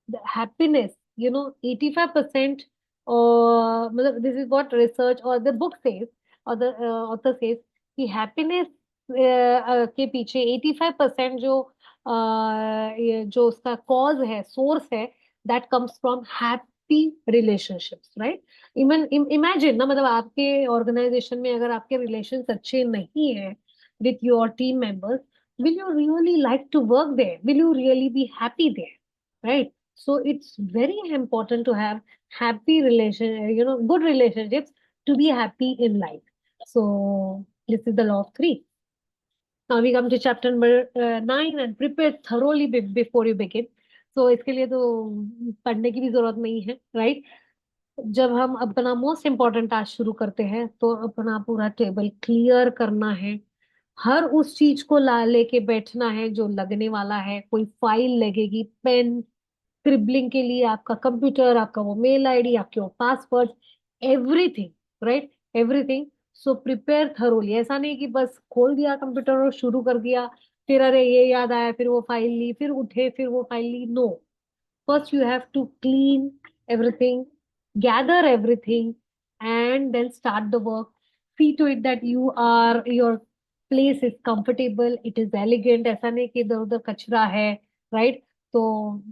the happiness, 85%, or this is what research or the book says, or the author says कि happiness के पीछे 85% जो उसका cause है, source है, that comes from happy relationships, right. Imagine ना, मतलब आपके ऑर्गेनाइजेशन में अगर आपके रिलेशंस अच्छे नहीं है with your team members, will you really like to work there? Will you really be happy there? Right? So it's very important to have good relationships to be happy in life. So this is the law of three. Now we come to chapter number 9, and prepare thoroughly before you begin. सो इसके लिए तो पढ़ने की भी जरूरत नहीं है, right. जब हम अपना मोस्ट इम्पोर्टेंट टास्क शुरू करते हैं तो अपना पूरा टेबल क्लियर करना है। हर उस चीज को ला लेके बैठना है जो लगने वाला है। कोई फाइल लगेगी, पेन, स्क्रिबलिंग के लिए आपका कंप्यूटर, आपका वो मेल आईडी, आपके वो password, everything, right, everything. So prepare thoroughly. ऐसा नहीं कि बस खोल दिया कंप्यूटर और शुरू कर दिया, फिर अरे ये याद आया, फिर वो फाइल ली, फिर उठे, फिर वो फाइल ली। No, first you have to clean everything, gather everything, and then start the work. See to it that your place is comfortable, it is elegant. ऐसा नहीं कि इधर उधर कचरा है, राइट। तो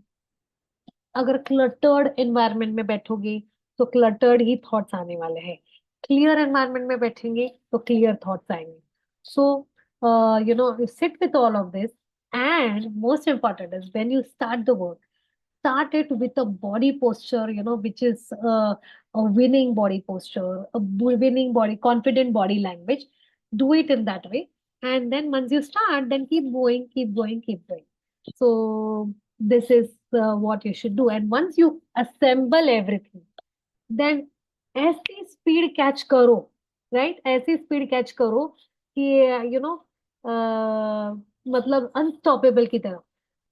अगर क्लटर्ड एनवायरनमेंट में बैठोगे तो क्लटर्ड ही थॉट्स आने वाले हैं। क्लियर एनवायरनमेंट में बैठेंगे तो क्लियर थॉट्स आएंगे। सो you sit with all of this, and most important is when you start the work, start it with a body posture, which is a winning body posture, winning body, confident body language. Do it in that way. And then once you start, then keep going, keep going, keep going. So this is what you should do. And once you assemble everything, then ऐसी speed catch करो, right, ऐसी speed catch करो कि you know मतलब unstoppable की तरह।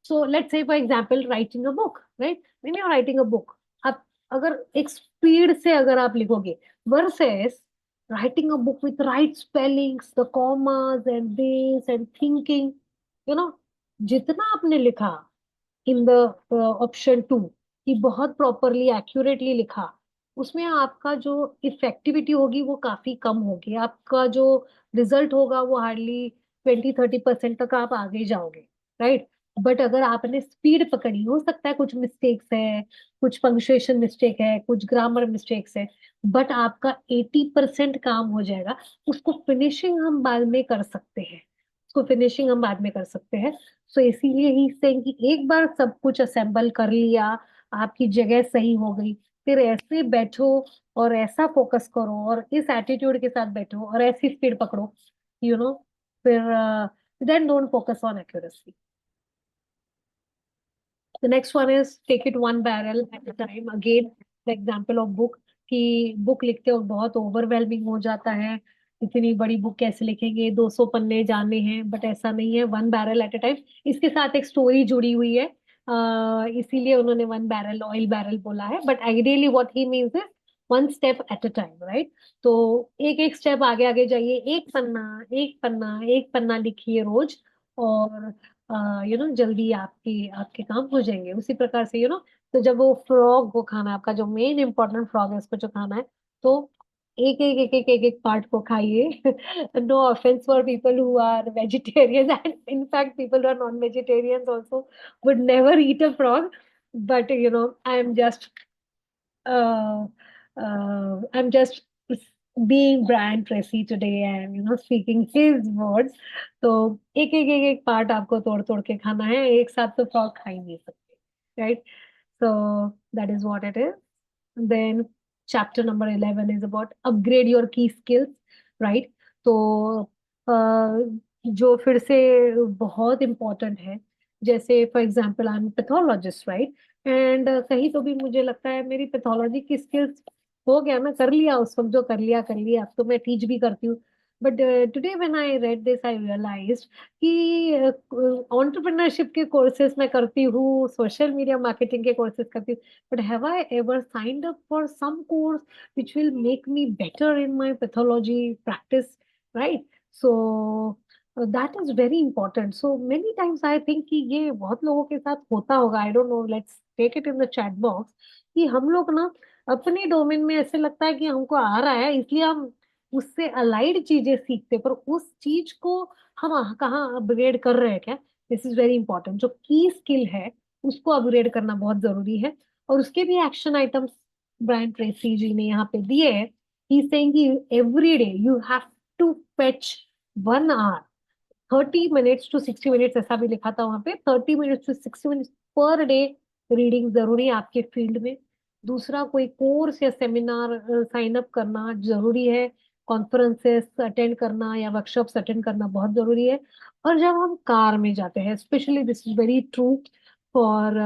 So let's say for example writing a book, right, when you are writing a book, आप अगर एक स्पीड से अगर आप लिखोगे versus writing a book with right spellings, the commas and this and thinking, you know जितना आपने लिखा इन द ऑप्शन टू कि बहुत प्रॉपरली एक्यूरेटली लिखा, उसमें आपका जो इफेक्टिविटी होगी वो काफी कम होगी। आपका जो रिजल्ट होगा वो हार्डली 20-30% तक आप आगे जाओगे, राइट। बट अगर आपने स्पीड पकड़ी, हो सकता है कुछ मिस्टेक्स है, कुछ पंक्चुएशन मिस्टेक है, कुछ ग्रामर मिस्टेक्स है, बट आपका 80% काम हो जाएगा। उसको फिनिशिंग हम बाद में कर सकते हैं, उसको फिनिशिंग हम बाद में कर सकते हैं। सो इसीलिए ही से कि एक बार सब कुछ असेंबल कर लिया, आपकी जगह सही हो गई, फिर ऐसे बैठो और ऐसा फोकस करो और इस एटीट्यूड के साथ बैठो और ऐसी स्पीड पकड़ो, यू नो फिर then don't focus on accuracy. The next one is take it one barrel at a time. Again, the example of book, कि बुक लिखते वक्त बहुत ओवरवेलमिंग हो जाता है। इतनी बड़ी बुक कैसे लिखेंगे, 200 पन्ने जाने हैं, बट ऐसा नहीं है, one barrel at a time. इसके साथ एक स्टोरी जुड़ी हुई है, इसीलिए उन्होंने वन बैरल, ऑयल बैरल बोला है, but ideally what he means is one step at a time, right. तो एक एक स्टेप आगे आगे जाइए, एक पन्ना, एक पन्ना, एक पन्ना लिखिए रोज, और जल्दी आपकी आपके काम हो जाएंगे उसी प्रकार से। तो जब वो फ्रॉग को खाना है, आपका जो मेन इंपॉर्टेंट फ्रॉग है उसको जो खाना है, तो एक एक एक एक एक एक पार्ट को खाइए। No offense for people who are vegetarian, and in fact people who are non vegetarians also would never eat a frog, but I am just I'm just being Brian Tracy today and speaking his words. तो एक एक एक एक part आपको तोड़ तोड़ के खाना है, एक साथ तो फ्रॉग खा ही नहीं सकते, right. So that is what it is. Then chapter number 11 is about upgrade your key skills, right? तो जो फिर से बहुत इम्पोर्टेंट है, जैसे for example I am pathologist, right, and कहीं तो भी मुझे लगता है मेरी पैथोलॉजी की स्किल्स हो गया, मैं कर लिया उस वक्त जो कर लिया कर लिया, अब तो मैं टीच भी करती हूँ। But today when I read this I realized कि एंटरप्रेन्योरशिप के कोर्सेज मैं करती हूँ, सोशल मीडिया मार्केटिंग के कोर्सेज करती हूँ, but have I ever signed up for some course which will make me better in my pathology practice, right? So that is very important. So many times I think कि ये बहुत लोगों के साथ होता होगा, I don't know, let's take it in the chat box, कि हम लोग ना अपने डोमेन में ऐसे लगता है कि हमको आ रहा है इसलिए हम उससे अलाइड चीजें सीखते, पर उस चीज को हम कहाँ अपग्रेड कर रहे हैं क्या? This is very important. जो की स्किल है उसको अपग्रेड करना बहुत जरूरी है, और उसके भी action items Brian Tracy ji ने यहाँ पे दिए हैं। ही सेइंग कि every day you have to fetch 1 hour, 30 minutes to 60 minutes, ऐसा भी लिखा था वहां पे, 30 minutes to 60 minutes per day reading जरूरी है आपके फील्ड में। दूसरा, कोई कोर्स या सेमिनार साइन अप करना जरूरी है, कॉन्फ्रेंसेस अटेंड करना या वर्कशॉप्स अटेंड करना बहुत जरूरी है। और जब हम कार में जाते हैं, specially this is very true, for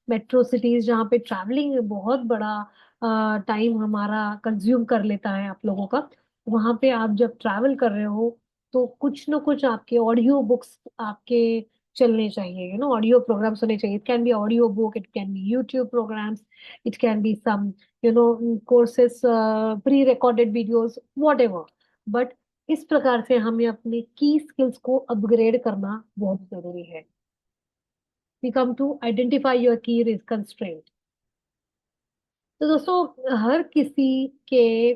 metro cities जहाँ पे ट्रैवलिंग बहुत बड़ा टाइम हमारा कंज्यूम कर लेता है आप लोगों का। वहां पे आप जब ट्रैवल कर रहे हो तो कुछ ना कुछ आपके ऑडियो बुक्स आपके चलने चाहिए, ऑडियो प्रोग्राम्स होने चाहिए। It can be audio book, it can be YouTube programs, it can be some courses, pre recorded videos, what ever. But इस प्रकार से हमें अपने की स्किल्स को अपग्रेड करना बहुत जरूरी है। we come to identify your key risk constraint। तो दोस्तों, हर किसी के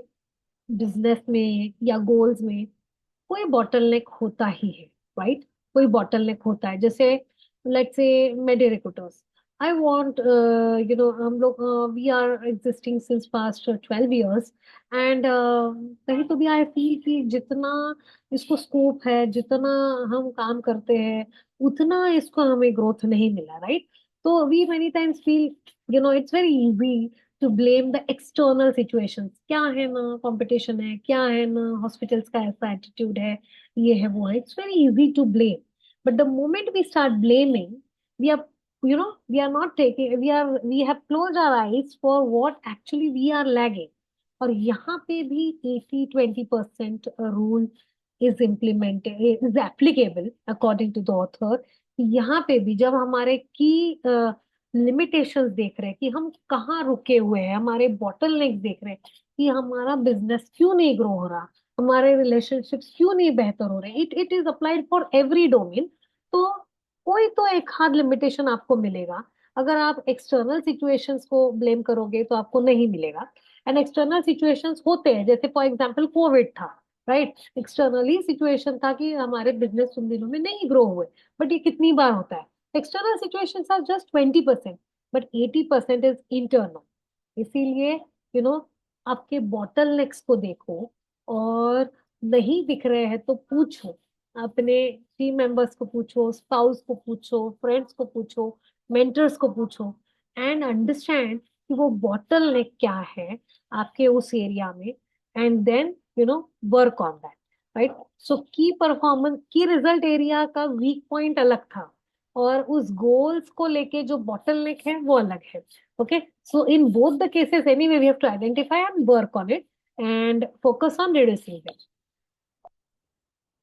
बिजनेस में या गोल्स में कोई बॉटलनेक होता ही है, राइट? कोई बॉटलनेक होता है। जैसे लेट्स से मेरे रिक्रूटर्स, आई वांट, हम लोग we are existing since past 12 years, and कहीं तो भी आई फील कि जितना इसको स्कोप है, जितना हम काम करते हैं, उतना इसको हमें ग्रोथ नहीं मिला, राइट? तो we many times feel, it's very easy to blame the external situations. क्या है ना, कंपटीशन है, क्या है ना, हॉस्पिटल्स का ऐसा एटीट्यूड है, ये है वो है, it's very easy to blame. But the moment we start blaming, we are we are not taking, we have closed our eyes for what actually we are lagging। और यहाँ पे भी 80-20% rule is implemented, is applicable according to the author. यहाँ पे भी जब हमारे की लिमिटेशंस देख रहे हैं कि हम कहाँ रुके हुए हैं, हमारे बॉटलनेक देख रहे हैं कि हमारा बिजनेस क्यों नहीं ग्रो हो रहा, हमारे रिलेशनशिप्स क्यों नहीं बेहतर हो रहे, it is applied for every domain. तो कोई तो एक हाथ लिमिटेशन आपको मिलेगा। अगर आप एक्सटर्नल सिचुएशंस को ब्लेम करोगे तो आपको नहीं मिलेगा। एंड एक्सटर्नल सिचुएशंस होते हैं, जैसे फॉर एग्जांपल कोविड था, राइट? एक्सटर्नली सिचुएशन था कि हमारे बिजनेस उन दिनों में नहीं ग्रो हुए। बट ये कितनी बार होता है? External situations are just 20%, but 80% is internal. इसीलिए आपके बॉटलनेक्स को देखो, और नहीं दिख रहे हैं तो पूछो, अपने टीम मेंबर्स को पूछो, स्पाउस को पूछो, फ्रेंड्स को पूछो, मेंटर्स को पूछो, एंड अंडरस्टैंड कि वो बॉटलनेक क्या है आपके उस एरिया में, and then work on that, right? So key performance, key result area का वीक पॉइंट अलग था, और उस गोल्स को लेके जो बॉटलनेक है वो अलग है। Okay, so in both the cases anyway we have to identify and work on it and focus on reducing them।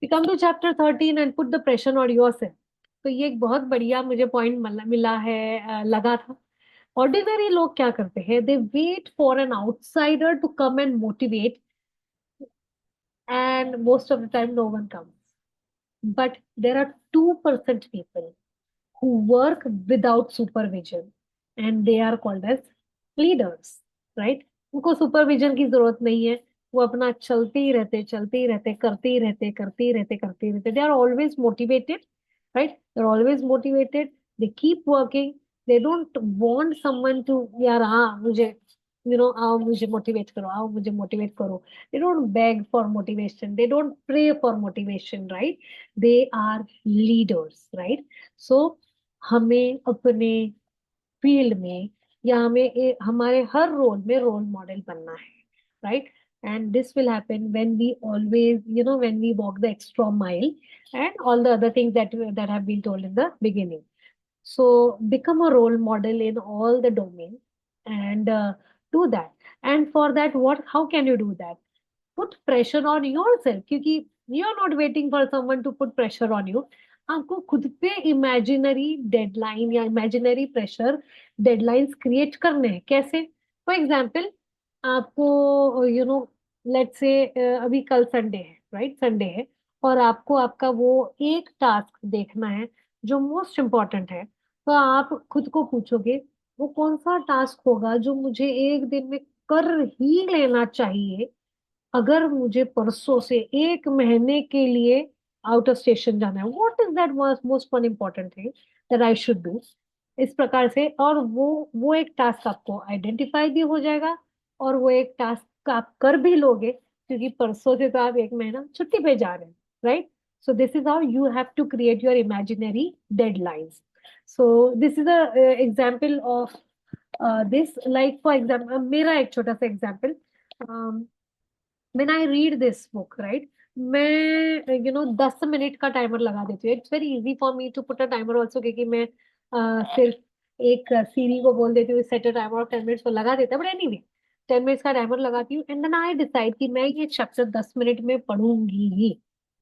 We come to chapter 13 and put the pressure on yourself। तो ये एक बहुत बढ़िया मुझे पॉइंट मिला है, लगा था। ऑर्डिनरी लोग क्या करते हैं? They wait for an outsider to come and motivate, and most of the time no one comes. But there are 2% people who work without supervision, and they are called as leaders, right? उनको supervision की जरूरत नहीं है। वो अपना चलते ही रहते, चलते ही रहते, करते ही रहते, करते ही रहते, करते ही रहते। They are always motivated, right? They are always motivated, they keep working. They don't want someone to, यार हाँ मुझे आओ मुझे मोटिवेट करो, आओ मुझे मोटिवेट करो। They don't beg for motivation, they don't pray for motivation, right? They are leaders, right? So हमें अपने फील्ड में, या हमें हमारे हर रोल में रोल मॉडल बनना है, राइट? And this will happen when we always, when we walk the extra mile and all the other things that have been told in the beginning. So become a role model in all the domains, and do that। And for that, how can you do that? Put pressure on yourself, क्योंकि you are not waiting for someone to put pressure on you। आपको खुद पे imaginary deadline या imaginary pressure deadlines create करने हैं। कैसे? For example, आपको let's say अभी कल संडे है, राइट? संडे है, और आपको आपका वो एक टास्क देखना है जो मोस्ट इम्पोर्टेंट है। तो आप खुद को पूछोगे, वो कौन सा टास्क होगा जो मुझे एक दिन में कर ही लेना चाहिए, अगर मुझे परसों से 1 महीने के लिए आउट ऑफ स्टेशन जाना है। What is that most one important thing that I should do? इस प्रकार से, और वो एक टास्क आपको आइडेंटिफाई भी हो जाएगा, और वो एक टास्क आप कर भी लोगे, क्योंकि परसों से तो आप 1 महीना छुट्टी पे जा रहे हैं, right? So this is how you have to create your imaginary deadlines। So this is a example of this। Like for example, मेरा एक छोटा सा example, when I read this book, right? मैं 10 मिनट का टाइमर लगा देती हूँ। It's very easy for me to put a timer also, क्योंकि मैं सिर्फ एक सीरी को बोल देती हूँ set a timer of 10 minutes, वो लगा देता है, बट एनीवे 10 मिनट्स का टाइमर लगाती हूँ एंड देन आई डिसाइड कि मैं ये चैप्टर 10 मिनट में पढ़ूंगी ही,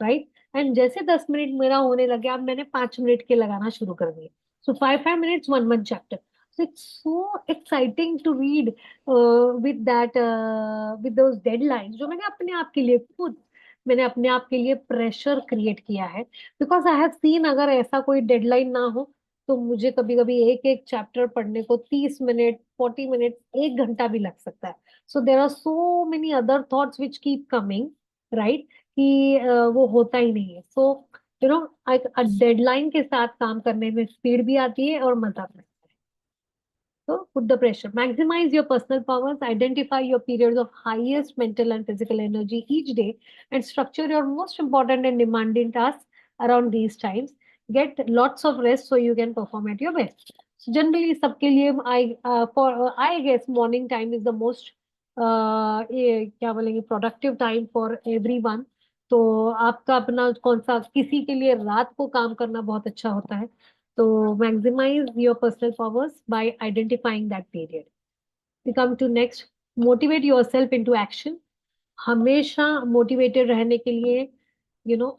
राइट। एंड जैसे 10 मिनट मेरा होने लगे, अब मैंने 5 मिनट के लगाना शुरू कर दिए। सो 5 5 minutes, one chapter. So it's so exciting to read with those deadlines जो मैंने अपने आप के लिए खुद, मैंने अपने आप के लिए प्रेशर क्रिएट किया है। बिकॉज आई हैव सीन, अगर ऐसा कोई डेडलाइन ना हो तो मुझे कभी कभी एक एक चैप्टर पढ़ने को 30 मिनट, 40 मिनट, 1 घंटा भी लग सकता है। So there are so many other thoughts which keep coming, right, कि वो होता ही नहीं है। सो यू नो, डेडलाइन के साथ काम करने में स्पीड भी आती है और मजा भी। So put the pressure. Maximize your personal powers. Identify your periods of highest mental and physical energy each day, and structure your most important and demanding tasks around these times. Get lots of rest so you can perform at your best. So generally, सबके लिए I guess morning time is the most ये क्या बोलेंगे, productive time for everyone. तो आपका अपना कौन सा, किसी के लिए रात को काम करना बहुत अच्छा होता है। तो maximize your personal powers by identifying that period. We come to next, motivate yourself into action. हमेशा मोटिवेटेड रहने के लिए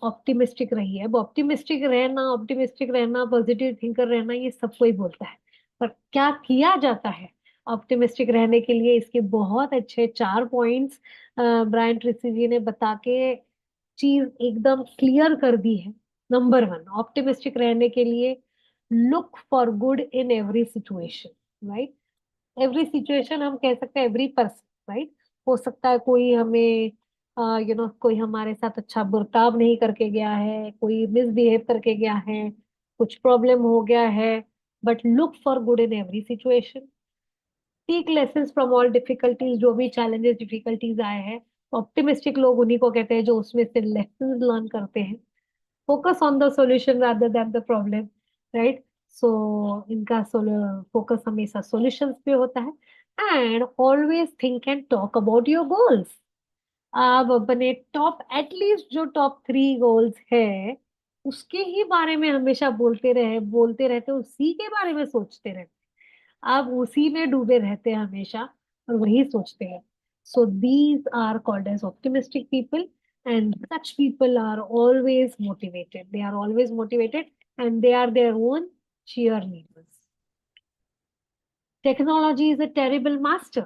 ऑप्टिमिस्टिक रहिए। अब ऑप्टिमिस्टिक रहना, पॉजिटिव थिंकर रहना, ये सब कोई बोलता है, पर क्या किया जाता है ऑप्टिमिस्टिक रहने के लिए, इसके बहुत अच्छे 4 पॉइंट्स ब्रायन ट्रेसी जी ने बता के चीज एकदम क्लियर कर दी है। नंबर वन, ऑप्टिमिस्टिक रहने के लिए look for good in every situation, right. Every situation हम कह सकते हैं, एवरी पर्सन, राइट। हो सकता है कोई हमें कोई हमारे साथ अच्छा बर्ताव नहीं करके गया है, कोई मिसबिहेव करके गया है, कुछ प्रॉब्लम हो गया है, but look for good in every situation. Take lessons from all difficulties, जो भी चैलेंजेस डिफिकल्टीज आए हैं, ऑप्टिमिस्टिक लोग उन्हीं को कहते हैं जो उसमें से लेसन लर्न करते हैं। Focus on the solution rather than the problem, right. So इनका फोकस हमेशा सॉल्यूशंस पे होता है। And always think and talk about your goals. आप अपने टॉप, एटलीस्ट जो टॉप 3 गोल्स है उसके ही बारे में हमेशा बोलते रहते, उसी के बारे में सोचते रहते, आप उसी में डूबे रहते हैं हमेशा और वही सोचते हैं। So these are called as optimistic people, and such people are always motivated, they are always motivated, and they are their own cheer leaders. Technology is a terrible master,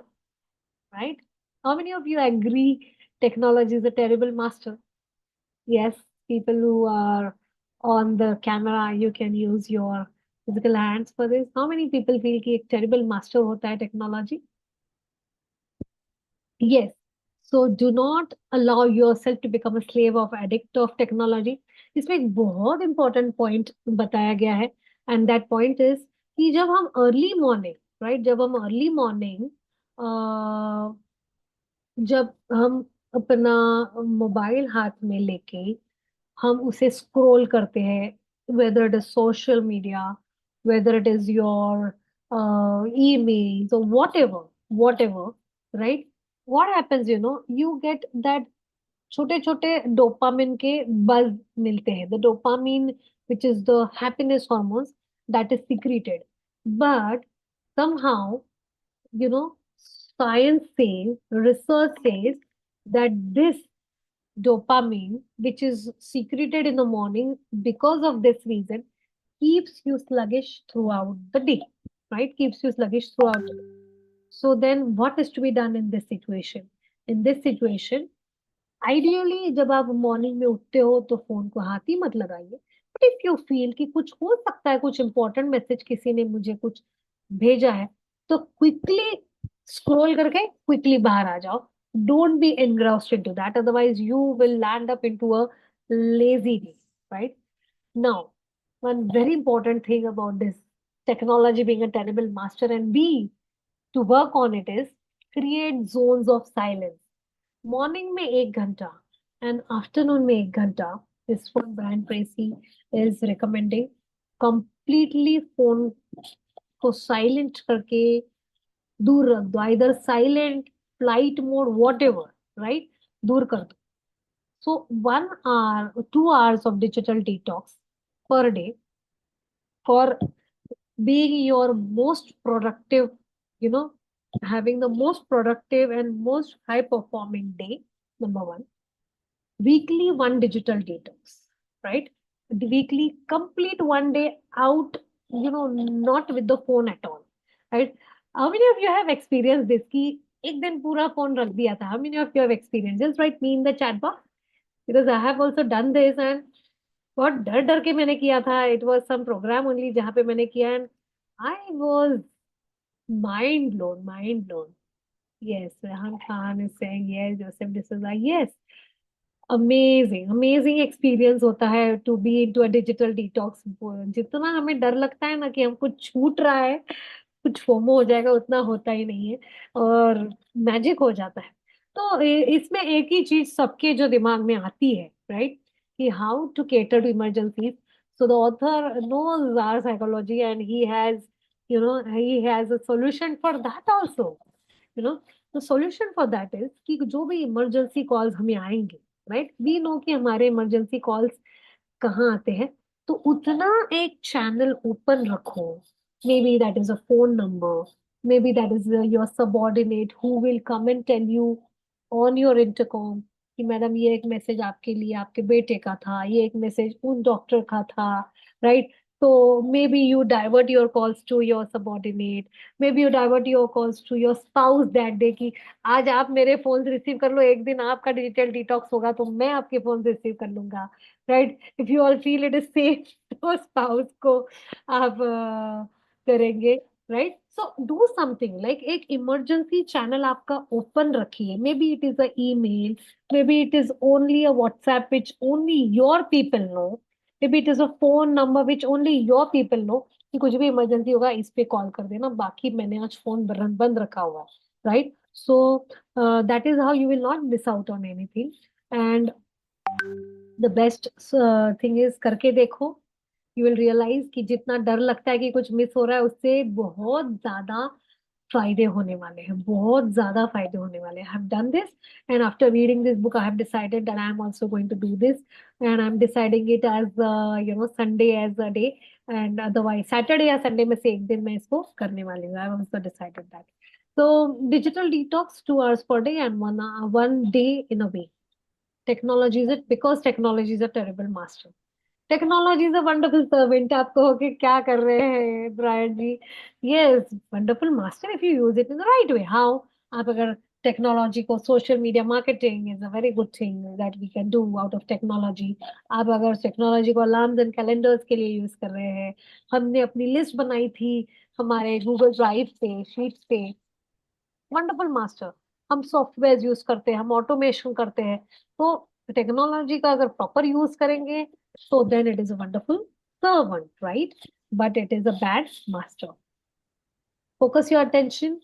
right? How many of you agree technology is a terrible master? Yes, people who are on the camera, you can use your physical hands for this. How many people feel कि एक terrible master होता है technology? Yes. So do not allow yourself to become a slave of addict of technology. इसमें एक बहुत important point बताया गया है, and that point is कि जब हम early morning, right, जब हम early morning जब हम अपना मोबाइल हाथ में लेके हम उसे स्क्रॉल करते हैं, whether it is social media, whether it is your emails or whatever, right? What happens, you get that छोटे छोटे डोपामिन के बज मिलते हैं, the dopamine which is the happiness hormones that is secreted, but somehow, science says, research says that this dopamine, which is secreted in the morning because of this reason, keeps you sluggish throughout the day, right? Keeps you sluggish throughout the day. So then what is to be done in this situation? In this situation, ideally जब आप morning में उठते हो तो phone को हाथ ही मत लगाइए, बट इफ यू फील कि कुछ हो सकता है, कुछ इंपॉर्टेंट मैसेज किसी ने मुझे कुछ भेजा है, तो क्विकली स्क्रॉल करके क्विकली बाहर आ जाओ। Don't be engrossed into that, otherwise you will land up into a lazy day, right. Now one very important thing about this technology being a terrible master and be to work on it is create zones of silence. Morning में 1 घंटा and afternoon में 1 घंटा, this one Brian Tracy is recommending. Completely phone को silent करके दूर रख दो, इधर silent, flight mode, what ever, right, दूर कर दो। So 1 hour 2 hours of digital detox per day for being your most productive, you know, having the most productive and most high performing day, number one. Weekly one digital detox, right? The weekly complete one day out, not with the phone at all, right? How many of you have experienced this ki ek din pura phone rakh diya tha? How many of you have experienced? Just write me in the chat box, because I have also done this, and बहुत डर डर के मैंने किया था. It was some program only जहाँ पे मैंने किया, and I was mind blown. Yes, Rehan Khan is saying yes, Joseph D'Souza, yes. Amazing experience होता है to be into a digital detox. जितना हमें डर लगता है ना कि हम कुछ छूट रहा है, कुछ फोमो हो जाएगा, उतना होता ही नहीं है, और मैजिक हो जाता है. तो इसमें एक ही चीज सबके जो दिमाग में आती है, राइट, कि how to cater to emergencies. So the author knows our psychology, and he has a solution for that also. You know the solution for that is कि जो भी इमरजेंसी कॉल्स हमें आएंगे, राइट, वी नो कि हमारे emergency calls कहाँ आते हैं, तो उतना एक चैनल ओपन रखो. Maybe that is a phone number, maybe that is your subordinate who will come and tell you on your intercom कि मैडम ये एक मैसेज आपके लिए, आपके बेटे का था, ये एक मैसेज उन डॉक्टर का था, राइट. तो maybe you divert your calls to your subordinate, maybe you divert your calls to your spouse that day की आज आप मेरे फोन रिसीव कर लो, एक दिन आपका डिजिटल डिटॉक्स होगा तो मैं आपके फोन रिसीव कर लूंगा, right. If you all feel it is safe तो स्पाउस को आप करेंगे, right. So do something like एक इमरजेंसी चैनल आपका ओपन रखिए. May be it is a email, may be it is only a WhatsApp which only your people know, may be it is a phone number which only your people know, कि कुछ भी emergency होगा इस पे call कर देना, बाकी मैंने आज फोन बंद रखा हुआ है, right. So that is how you will not miss out on anything. And the best thing is करके देखो. यू विल रियलाइज कि जितना डर लगता है कि कुछ मिस हो रहा है, उससे बहुत ज्यादा फायदे होने वाले हैं, बहुत ज्यादा फायदे होने वाले हैं. I have done this, and after reading this book I have decided that I am also going to do this, and I am deciding it as Sunday as a day, and otherwise Saturday या Sunday में से एक दिन मैं इसको करने वाली हूँ. I have also decided that. So digital detox 2 hours per day and one day in a week. Technology is it because technology is a terrible master. Technology is a wonderful servant. आप कहोगे क्या कर रहे हैं Brian ji? Yes, wonderful master if you use it in the right way. How? आप अगर technology को, social media marketing is a very good thing that we can do out of technology. आप अगर टेक्नोलॉजी को अलार्म्स एंड कैलेंडर्स के लिए use कर रहे हैं, हमने अपनी लिस्ट बनाई थी हमारे गूगल ड्राइव पे, शीट्स पे, वंडरफुल मास्टर. हम सॉफ्टवेयर यूज करते हैं, हम ऑटोमेशन करते हैं, तो टेक्नोलॉजी का अगर प्रॉपर यूज करेंगे तो then it is a wonderful servant, right. But it is a bad master. Focus your attention.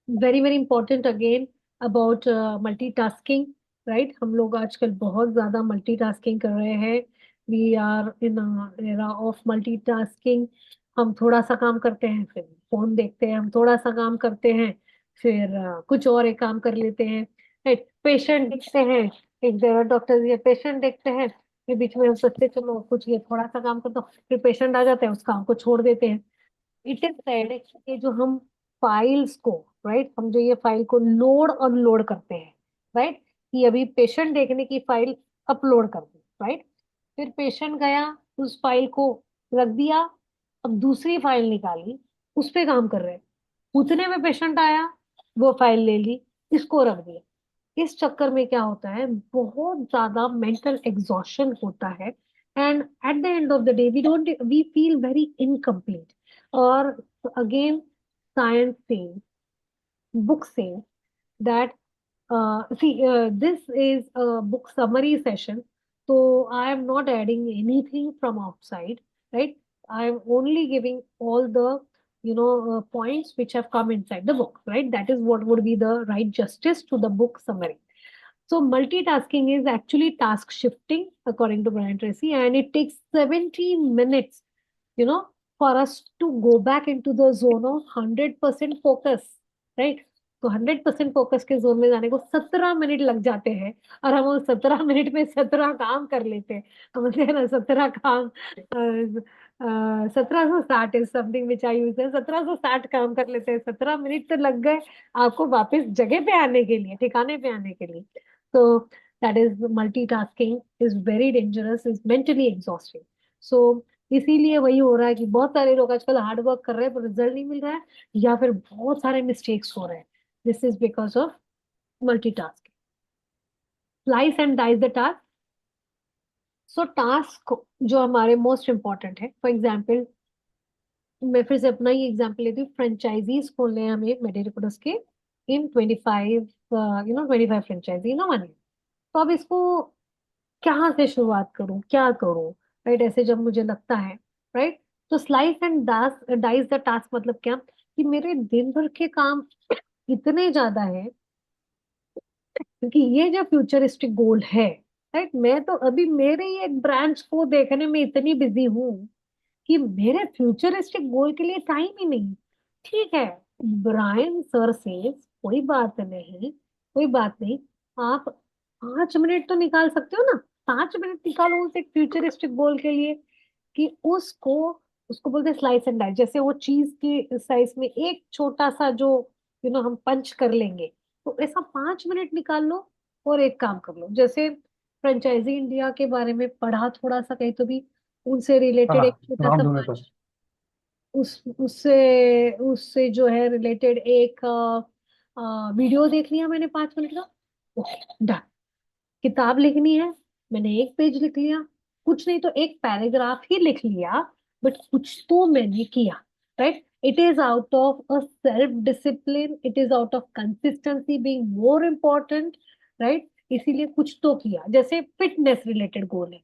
Very very important again about multitasking, right. हम लोग आजकल बहुत ज्यादा मल्टीटास्किंग कर रहे हैं. We are in era of multitasking. हम थोड़ा सा काम करते हैं, फिर फोन देखते हैं, हम थोड़ा सा काम करते हैं, फिर कुछ और एक काम कर लेते हैं, राइट. पेशेंट देखते हैं, एक जगह डॉक्टर ये पेशेंट देखते हैं, फिर बीच में हम सोचते चलो कुछ ये थोड़ा सा काम करते, फिर पेशेंट आ जाते हैं, उस काम को छोड़ देते हैं. इट इज सेड कि जो हम फाइल्स को, राइट, हम जो ये फाइल को लोड अनलोड करते हैं, राइट, कि अभी पेशेंट देखने की फाइल अपलोड कर दी, राइट, फिर पेशेंट गया, उस फाइल को रख दिया, अब दूसरी फाइल निकाली, उस पे काम कर रहे हैं, उतने में पेशेंट आया, वो फाइल ले ली, इसको रख दिया. इस चक्कर में क्या होता है, बहुत ज्यादा मेंटल एग्जॉशन होता है, and at the end of the day we feel very incomplete. और अगेन साइंस से, बुक से, that this is a book summary session, so I am not adding anything from outside, right. I am only giving all the points which have come inside the book, right. That is what would be the right justice to the book summary. So multitasking is actually task shifting according to Brian Tracy, and it takes 17 minutes, for us to go back into the zone of 100% focus, right. तो 100% focus के zone में जाने को 17 minute लग जाते हैं, और हम उस 17 मिनट में 17 काम कर लेते हैं. हम बोलते हैं ना 17 काम 1760 is something which I use. 1760 काम कर लेते हैं, 17 मिनट तो लग गए आपको वापस जगह पे आने के लिए, ठिकाने पे आने के लिए। तो that is multitasking is very dangerous, is mentally exhausting. So इसीलिए वही हो रहा है कि बहुत सारे लोग आजकल हार्ड वर्क कर रहे हैं पर रिजल्ट नहीं मिल रहा है, या फिर बहुत सारे मिस्टेक्स हो रहे हैं। This is because of multitasking. Slice and dice the task. So task जो हमारे मोस्ट इंपॉर्टेंट है, फॉर एग्जाम्पल मैं फिर से अपना ही एग्जांपल लेती हूँ। फ्रेंचाइजीज खोलने हैं हमें मेडिकोडस के इन 25, 25 फ्रेंचाइजी ना मानिए। तो अब इसको कहाँ से शुरुआत करूँ, क्या करूँ, राइट? ऐसे जब मुझे लगता है, राइट, तो slice and dice the task मतलब क्या, कि मेरे दिन भर के काम इतने ज्यादा है, क्योंकि ये जो फ्यूचरिस्टिक गोल है, राइट, मैं तो अभी मेरे ही एक ब्रांच को देखने में इतनी बिजी हूँ कि मेरे फ्यूचरिस्टिक गोल के लिए टाइम ही नहीं। ठीक है, ब्रायन सर से कोई बात नहीं, कोई बात नहीं, आप 5 मिनट तो निकाल सकते हो ना। 5 मिनट निकालो उस एक फ्यूचरिस्टिक गोल के लिए, कि उसको उसको बोलते हैं स्लाइस एंड डाइस। जैसे वो चीज की साइज में एक छोटा सा जो हम पंच कर लेंगे, तो ऐसा 5 मिनट निकाल लो और एक काम कर लो। जैसे फ्रेंचाइजी इंडिया के बारे में पढ़ा थोड़ा सा कहीं तो भी, उनसे रिलेटेड एक हाँ, छोटा सा राम धुने पर। पांच, उस उससे उससे जो है रिलेटेड एक वीडियो देख लिया मैंने 5 मिनट का, ओके डन। किताब लिखनी है, मैंने एक पेज लिख लिया, कुछ नहीं तो एक पैराग्राफ ही लिख लिया, बट कुछ तो मैंने किया, right? It is out of a self discipline, it is out of consistency being more important, right? इसीलिए कुछ तो किया। जैसे फिटनेस रिलेटेड गोल है,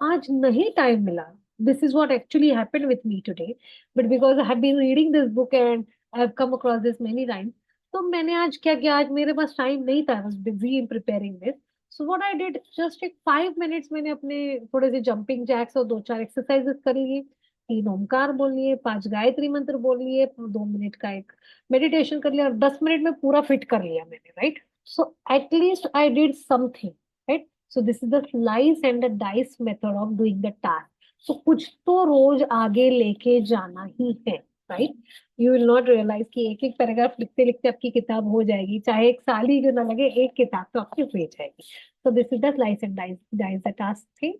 आज नहीं टाइम मिला। This is what actually happened with me today, but because I have been reading this book and I have come across this many times. तो मैंने आज क्या किया, आज मेरे पास टाइम नहीं था, I was busy in preparing this. So what I did, just एक 5 मिनट्स मैंने अपने थोड़े से जंपिंग जैक्स और दो चार एक्सरसाइजेस कर लिए, 3 ओमकार बोल लिए, 5 गायत्री मंत्र बोल लिए, 2 मिनट का एक मेडिटेशन कर लिया, और 10 मिनट में पूरा फिट कर लिया मैंने, right? So at least I did something, right? So this is the slice and the dice method of doing the task. So कुछ तो रोज आगे लेके जाना ही है, right? You will not realize कि एक एक पैराग्राफ लिखते लिखते आपकी किताब हो जाएगी, चाहे एक साल ही क्यों ना लगे, एक किताब तो आपकी हो जाएगी। So this is the slice and dice the task thing.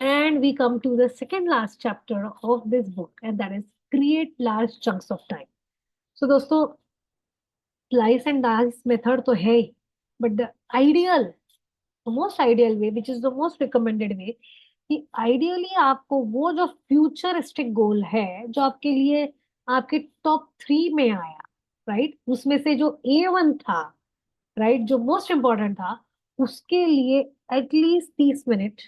And we come to the second last chapter of this book, and that is create large chunks of time. So दोस्तों, slice and dice method तो है ही, but the ideal, most ideal way which is the most recommended way, कि ideally आपको वो जो futuristic गोल है, जो आपके लिए आपके टॉप 3 में आया, राइट, उसमें से जो A1 था, राइट, जो मोस्ट इंपॉर्टेंट था, उसके लिए एटलीस्ट 30 मिनट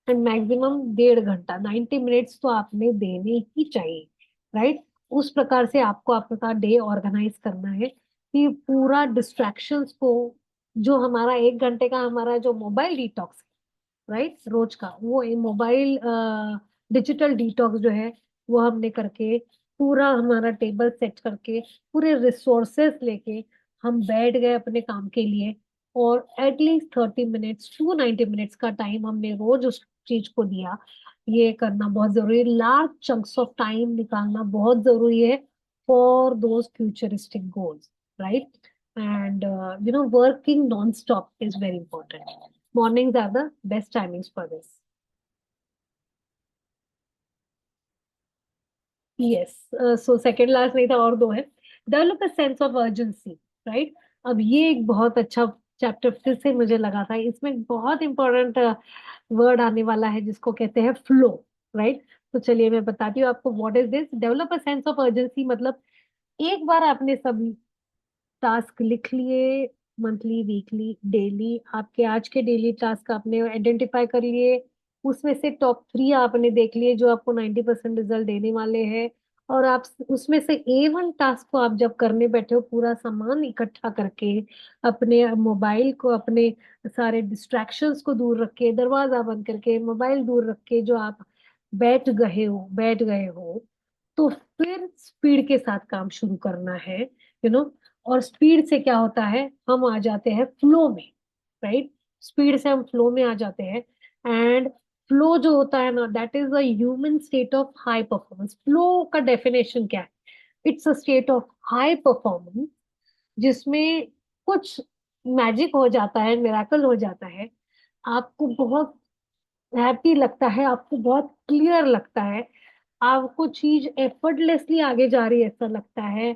एंड मैक्सिमम 1.5 घंटा, 90 मिनट्स तो आपने देने ही चाहिए, राइट? उस प्रकार से आपको आपका डे ऑर्गेनाइज करना है कि पूरा डिस्ट्रैक्शंस को, जो हमारा 1 घंटे का हमारा जो मोबाइल डिटॉक्स, राइट, रोज का वो मोबाइल डिजिटल डिटॉक्स जो है, वो हमने करके पूरा हमारा टेबल सेट करके पूरे रिसोर्सेस लेके हम बैठ गए अपने काम के लिए, और एटलीस्ट 30 मिनट्स टू 90 मिनट्स का टाइम हमने रोज उस चीज को दिया। ये करना बहुत जरूरी है, लार्ज चंक्स ऑफ टाइम निकालना बहुत जरूरी है for those futuristic goals, right? And working non-stop is very important. Mornings are the best timings for this. Yes. So second last नहीं था, और दो है। Develop a sense of urgency, right? अब ये एक बहुत अच्छा चैप्टर फिर से मुझे लगा था, इसमें बहुत इंपॉर्टेंट वर्ड आने वाला है जिसको कहते हैं फ्लो, राइट? तो चलिए मैं बताती हूँ आपको what is this. Develop a sense of urgency मतलब, एक बार आपने सब टास्क लिख लिए, मंथली, वीकली, डेली, आपके आज के डेली टास्क आपने आइडेंटिफाई कर लिए, उसमें से टॉप 3 आपने देख लिए जो आपको 90% रिजल्ट देने वाले हैं, और आप उसमें से A1 टास्क को आप जब करने बैठे हो, पूरा सामान इकट्ठा करके, अपने मोबाइल को, अपने सारे डिस्ट्रैक्शंस को दूर रख के, दरवाजा बंद करके, मोबाइल दूर रख के, जो आप बैठ गए हो, तो फिर स्पीड के साथ काम शुरू करना है, और स्पीड से क्या होता है, हम आ जाते हैं फ्लो में, राइट? स्पीड से हम फ्लो में आ जाते हैं, एंड फ्लो जो होता है ना, that is a human state of high performance. Flow का डेफिनेशन क्या है? It's a state of high performance जिसमें कुछ मैजिक हो जाता है, मिराकल हो जाता है। आपको बहुत हैप्पी लगता है, आपको बहुत क्लियर लगता है, आपको चीज एफर्टलेसली आगे जा रही है ऐसा लगता है,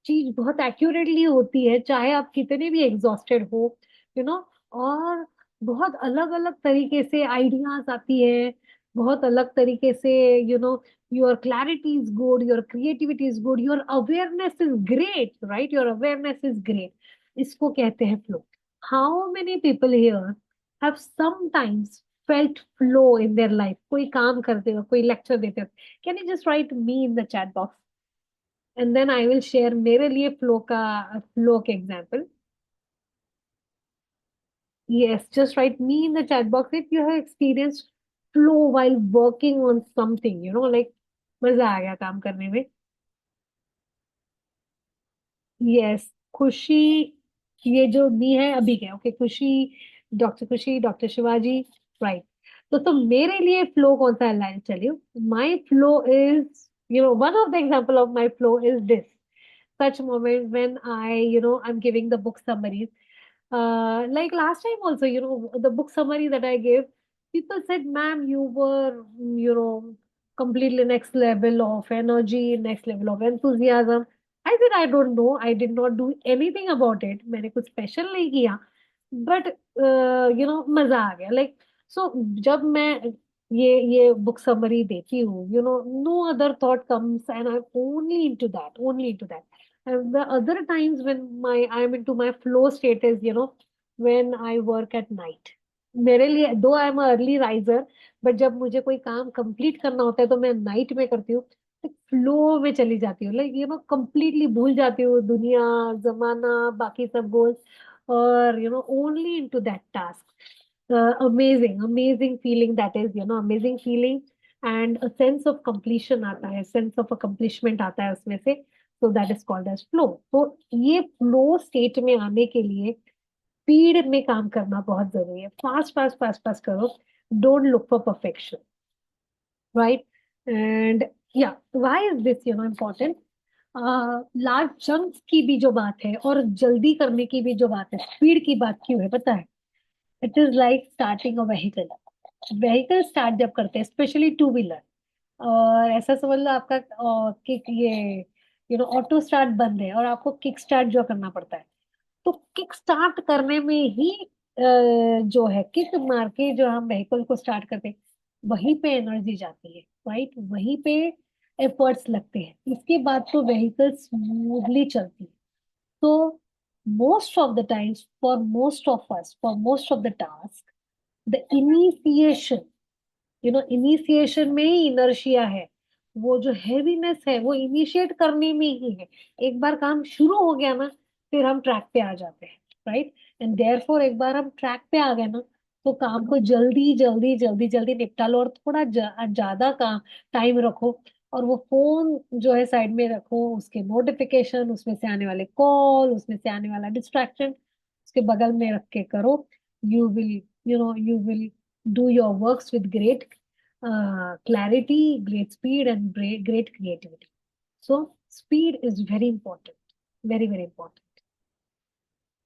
चीज बहुत एक्यूरेटली होती है चाहे आप कितने भी एग्जॉस्टेड हो, यू नो। और बहुत अलग अलग तरीके से आइडियाज आती है, बहुत अलग तरीके से, your clarity is good, your creativity is good, your awareness is great, right? Your awareness is great. इसको कहते हैं flow. How many people here have sometimes felt flow in their life? कोई काम करते हो, कोई लेक्चर देते हो, can you just write me in the chat box, and then I will share मेरे लिए फ्लो के example. Yes, just write me in the chat box if you have experienced flow while working on something, like मजा आ गया काम करने में। Yes, खुशी। ये जो मी है अभी क्या, ओके, खुशी, डॉक्टर शिवाजी, राइट। तो मेरे लिए फ्लो कौन सा है, लाइन चलिए। My flow is, one of the example of my flow is this, such moment when I'm giving the book summaries. Like last time also, the book summary that I gave, people said, ma'am, you were, completely next level of energy, next level of enthusiasm. I said, I don't know. I did not do anything about it. मैंने कुछ special नहीं किया, but मजा आ गया। Like, सो जब मैं ये book summary देती हूँ, no other thought comes and I am only into that, only into that. And the other times when I am into my flow state is, when I work at night. मेरे लिए दो I am early riser, but जब मुझे कोई काम complete करना होता है तो मैं नाइट में करती हूँ। तो फ्लो में चली जाती हूँ, लाइक कंप्लीटली भूल जाती हूँ दुनिया, जमाना, बाकी सब गोल्स, और only into that task. Amazing amazing feeling, that is amazing feeling. And a sense of completion आता है, सेंस ऑफ अकम्प्लिशमेंट आता है उसमें से। So that is called as flow. तो ये फ्लो स्टेट में आने के लिए स्पीड में काम करना बहुत जरूरी है। फास्ट फास्ट फास्ट फास्ट करो, don't look for perfection, right? And yeah, why is this important? Large chunks की भी जो बात है और जल्दी करने की भी जो बात है, स्पीड की बात क्यों है पता है? It is like starting a vehicle. Vehicle start जब करते हैं, स्पेशली टू व्हीलर, और ऐसा समझ लो आपका किक, ये ऑटो स्टार्ट बंद है और आपको किक स्टार्ट जो करना पड़ता है। तो किक स्टार्ट करने में ही जो है, किक मार के जो हम व्हीकल को स्टार्ट करते हैं, वहीं पे एनर्जी जाती है, राइट? वहीं पे एफर्ट्स लगते हैं, इसके बाद तो व्हीकल स्मूथली चलती है। तो most of the times, for most of us, for most of the task, the initiation, initiation में ही इनर्शिया है। वो जो हैवीनेस है वो इनिशिएट करने में ही है। एक बार काम शुरू हो गया ना, फिर हम ट्रैक पे आ जाते हैं, राइट? एंड देयरफॉर एक बार हम ट्रैक पे आ गए ना, तो काम को जल्दी जल्दी जल्दी जल्दी निपटा लो, और थोड़ा ज्यादा काम टाइम रखो, और वो फोन जो है साइड में रखो, उसके नोटिफिकेशन, उसमें से आने वाले कॉल, उसमें से आने वाला डिस्ट्रैक्शन उसके बगल में रख के करो। You will do your works with great clarity, great speed, and great creativity. So, speed is very important, very, very important.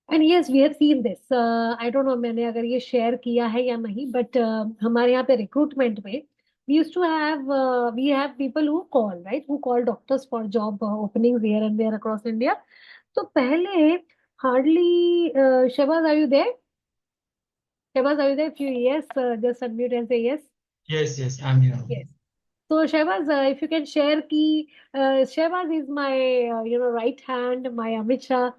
And yes, we have seen this. I don't know मैंने अगर ये share किया है या नहीं, but हमारे यहाँ पे रिक्रूटमेंट में we have people who call, right? Who call doctors for job openings here and there across India. तो पहले hardly, Shabaz, are you there? Shabaz, are you there? If you yes, just unmute and say yes. Yes, yes, I'm here. Yes. So Shehbaz, if you can share ki, Shehbaz is my, right hand, my Amit Shah,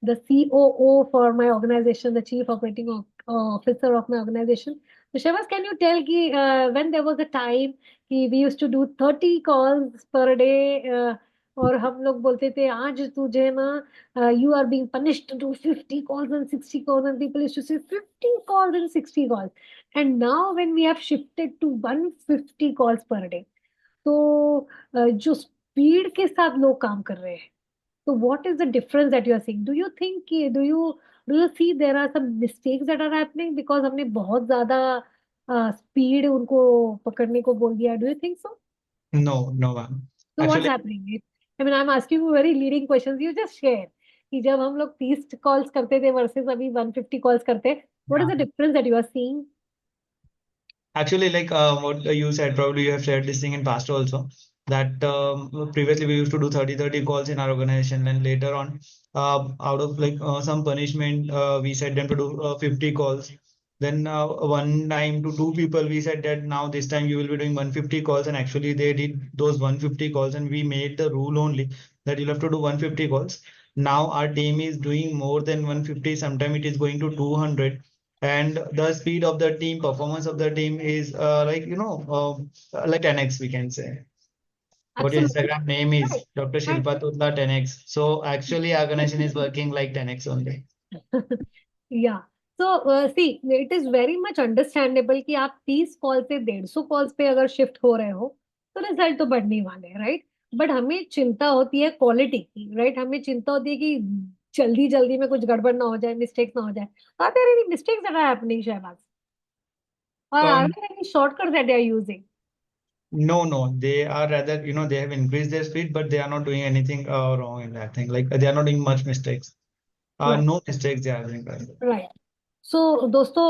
the COO for my organization, the Chief Operating Officer of my organization. So Shehbaz, can you tell ki, when there was a time कि we used to do 30 calls per day, और हम लोग बोलते थे आज तुझे ना, you are being punished to do 50 calls and 60 calls, and people used to say 50 calls and 60 calls. And now when we have shifted to 150 calls per day, तो जो स्पीड के साथ लोग काम कर रहे हैं, तो what is the difference that you are seeing? Do you see there are some mistakes that are happening because हमने बहुत ज्यादा स्पीड उनको पकड़ने को बोल दिया? Do you think so? No, no, ma'am. So what's Actually, happening? I mean, I'm asking you very leading questions. You just share कि जब हम लोग 30 कॉल्स करते थे वर्सेस अभी 150 कॉल्स करते, what is yeah. the difference that you are seeing? Actually, like what you said, probably you have shared this thing in past also, that previously we used to do 30 calls in our organization, and later on, out of like some punishment, we said them to do 50 calls. Then one time to two people, we said that now this time you will be doing 150 calls, and actually they did those 150 calls, and we made the rule only that you'll have to do 150 calls. Now our team is doing more than 150, sometimes it is going to 200, and the speed of the team, performance of the team is like like 10x we can say. What your Absolutely Instagram name is right. Dr. Right. Shilpa Tutla 10x. So actually our organization is working like 10x only. Yeah. So see, it is very much understandable कि आप 30 call से 150 calls पे अगर shift हो रहे हो तो result तो बढ़ने वाले हैं, राइट? बट हमें चिंता होती है क्वालिटी की, राइट? हमें चिंता होती है कि जल्दी जल्दी में कुछ गड़बड़ ना हो जाए, मिस्टेक्स ना हो जाए. Are there any mistakes that are happening, Shahbaz? और are Um, there any shortcuts that they are using? no, no, they are rather, they have increased their speed, but they are not doing anything wrong in that thing. Like they are not doing much mistakes. No mistakes they are doing currently. Right. So दोस्तों,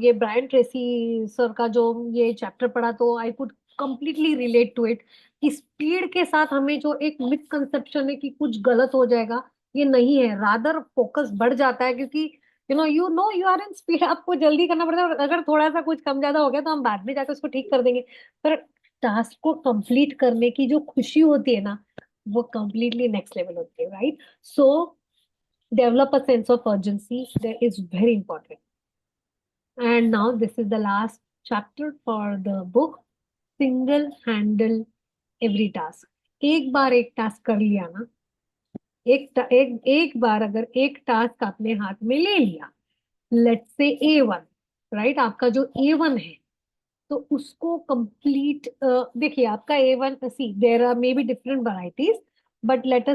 ये Brian Tracy sir का जो ये chapter पढ़ा तो I could completely relate to it कि speed के साथ हमें जो एक मिसकंसेप्शन है कि कुछ गलत हो जाएगा, ये नहीं है. रादर फोकस बढ़ जाता है क्योंकि यू आर इन स्पीड, आपको जल्दी करना पड़ता है. और अगर थोड़ा सा कुछ कम ज्यादा हो गया तो हम बाद में जाकर उसको ठीक कर देंगे. पर टास्क को कंप्लीट करने की जो खुशी होती है ना, वो कंप्लीटली नेक्स्ट लेवल होती है, right? So develop a sense of urgency that is very important. And now this is the last chapter for the book, single handle every task. एक बार एक टास्क कर लिया ना, एक बार अगर एक टास्क आपने हाथ में ले लिया, लेट्स से A1, राइट? आपका जो A1 है, तो उसको कंप्लीट, देखिए आपका A1, see there are maybe different varieties, but let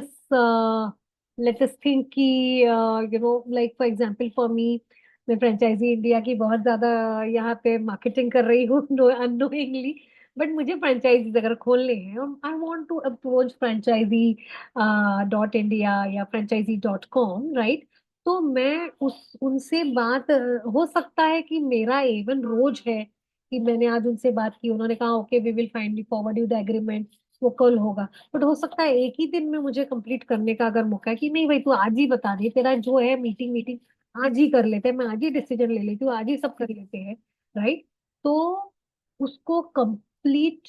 us think कि like for example for me, मैं फ्रेंचाइजी इंडिया की बहुत ज्यादा यहाँ पे मार्केटिंग कर रही हूँ अननोइंगली. बट मुझे फ्रेंचाइजीज अगर खोलने हैं, I want to approach franchisee .india या franchisee.com, राइट? तो मैं उस उनसे बात, हो सकता है कि मेरा A1 रोज है कि मैंने आज उनसे बात की, उन्होंने कहा okay we will finally forward you the agreement, वो कल होगा. बट हो सकता है एक ही दिन में मुझे कंप्लीट करने का अगर मौका है कि नहीं भाई तू आज ही बता दे, तेरा जो है मीटिंग मीटिंग आज ही कर लेते हैं, मैं आज ही डिसीजन ले लेती हूँ, आज ही सब कर लेते हैं, राइट? तो उसको कंप्लीट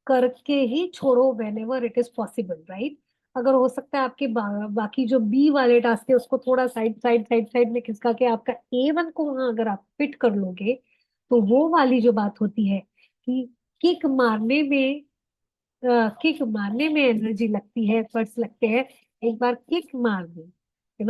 करके ही छोड़ो when ever it is possible, right? अगर हो सकता है आपके बाकी जो बी वाले टास्क है उसको थोड़ा साइड साइड साइड साइड में खिसका के आपका A1 को वहां अगर आप फिट कर लोगे, तो वो वाली जो बात होती है कि किक मारने में किक मारने में एनर्जी लगती है, एफर्ट्स लगते हैं. एक बार किक मार दी,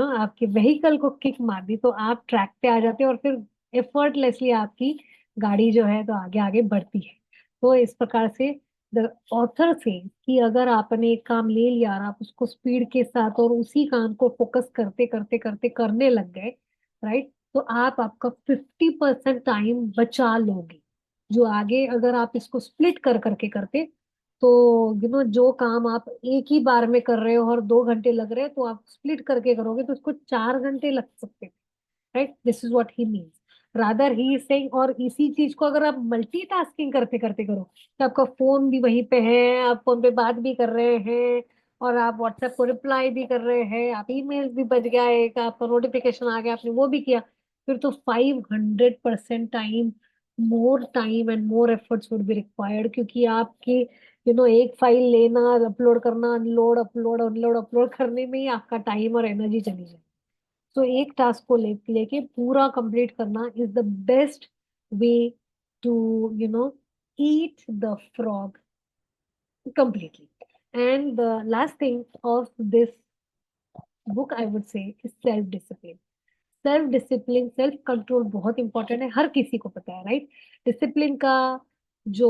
आपके व्हीकल को किक मार दी, तो आप ट्रैक पे आ जाते हो और फिर एफर्टलेसली आपकी गाड़ी जो है तो आगे आगे बढ़ती है. तो इस प्रकार से द ऑथर से कि अगर आपने एक काम ले लिया और आप उसको स्पीड के साथ और उसी काम को फोकस करते करते करते करने लग गए, राइट, तो आप आपका 50% टाइम बचा लोगे. जो आगे अगर आप इसको स्प्लिट कर करके करते, तो जो काम आप एक ही बार में कर रहे हो और 2 घंटे लग रहे हैं, तो आप स्प्लिट करके करोगे तो उसको 4 घंटे लग सकते हैं, right? This is what he means. Rather he is saying, और इसी चीज को अगर आप मल्टीटास्किंग करते करते करो, तो आपका फोन भी वहीं पे है, आप फोन पे बात भी कर रहे हैं और आप व्हाट्सएप को रिप्लाई भी कर रहे हैं, आप ईमेल भी बज गया, एक आपका नोटिफिकेशन आ गया, आपने वो भी किया, फिर तो 500% time and more efforts would be required. क्योंकि आपके एक फाइल लेना, अपलोड करना, अनलोड अपलोड अनलोड अपलोड करने में ही आपका टाइम और एनर्जी चली जाए. तो एक टास्क को लेके पूरा कंप्लीट करना is the best way to eat the frog completely. And the last thing of this book I would say is self discipline. Self discipline, self control बहुत इंपॉर्टेंट है, हर किसी को पता है, राइट? डिसिप्लिन का जो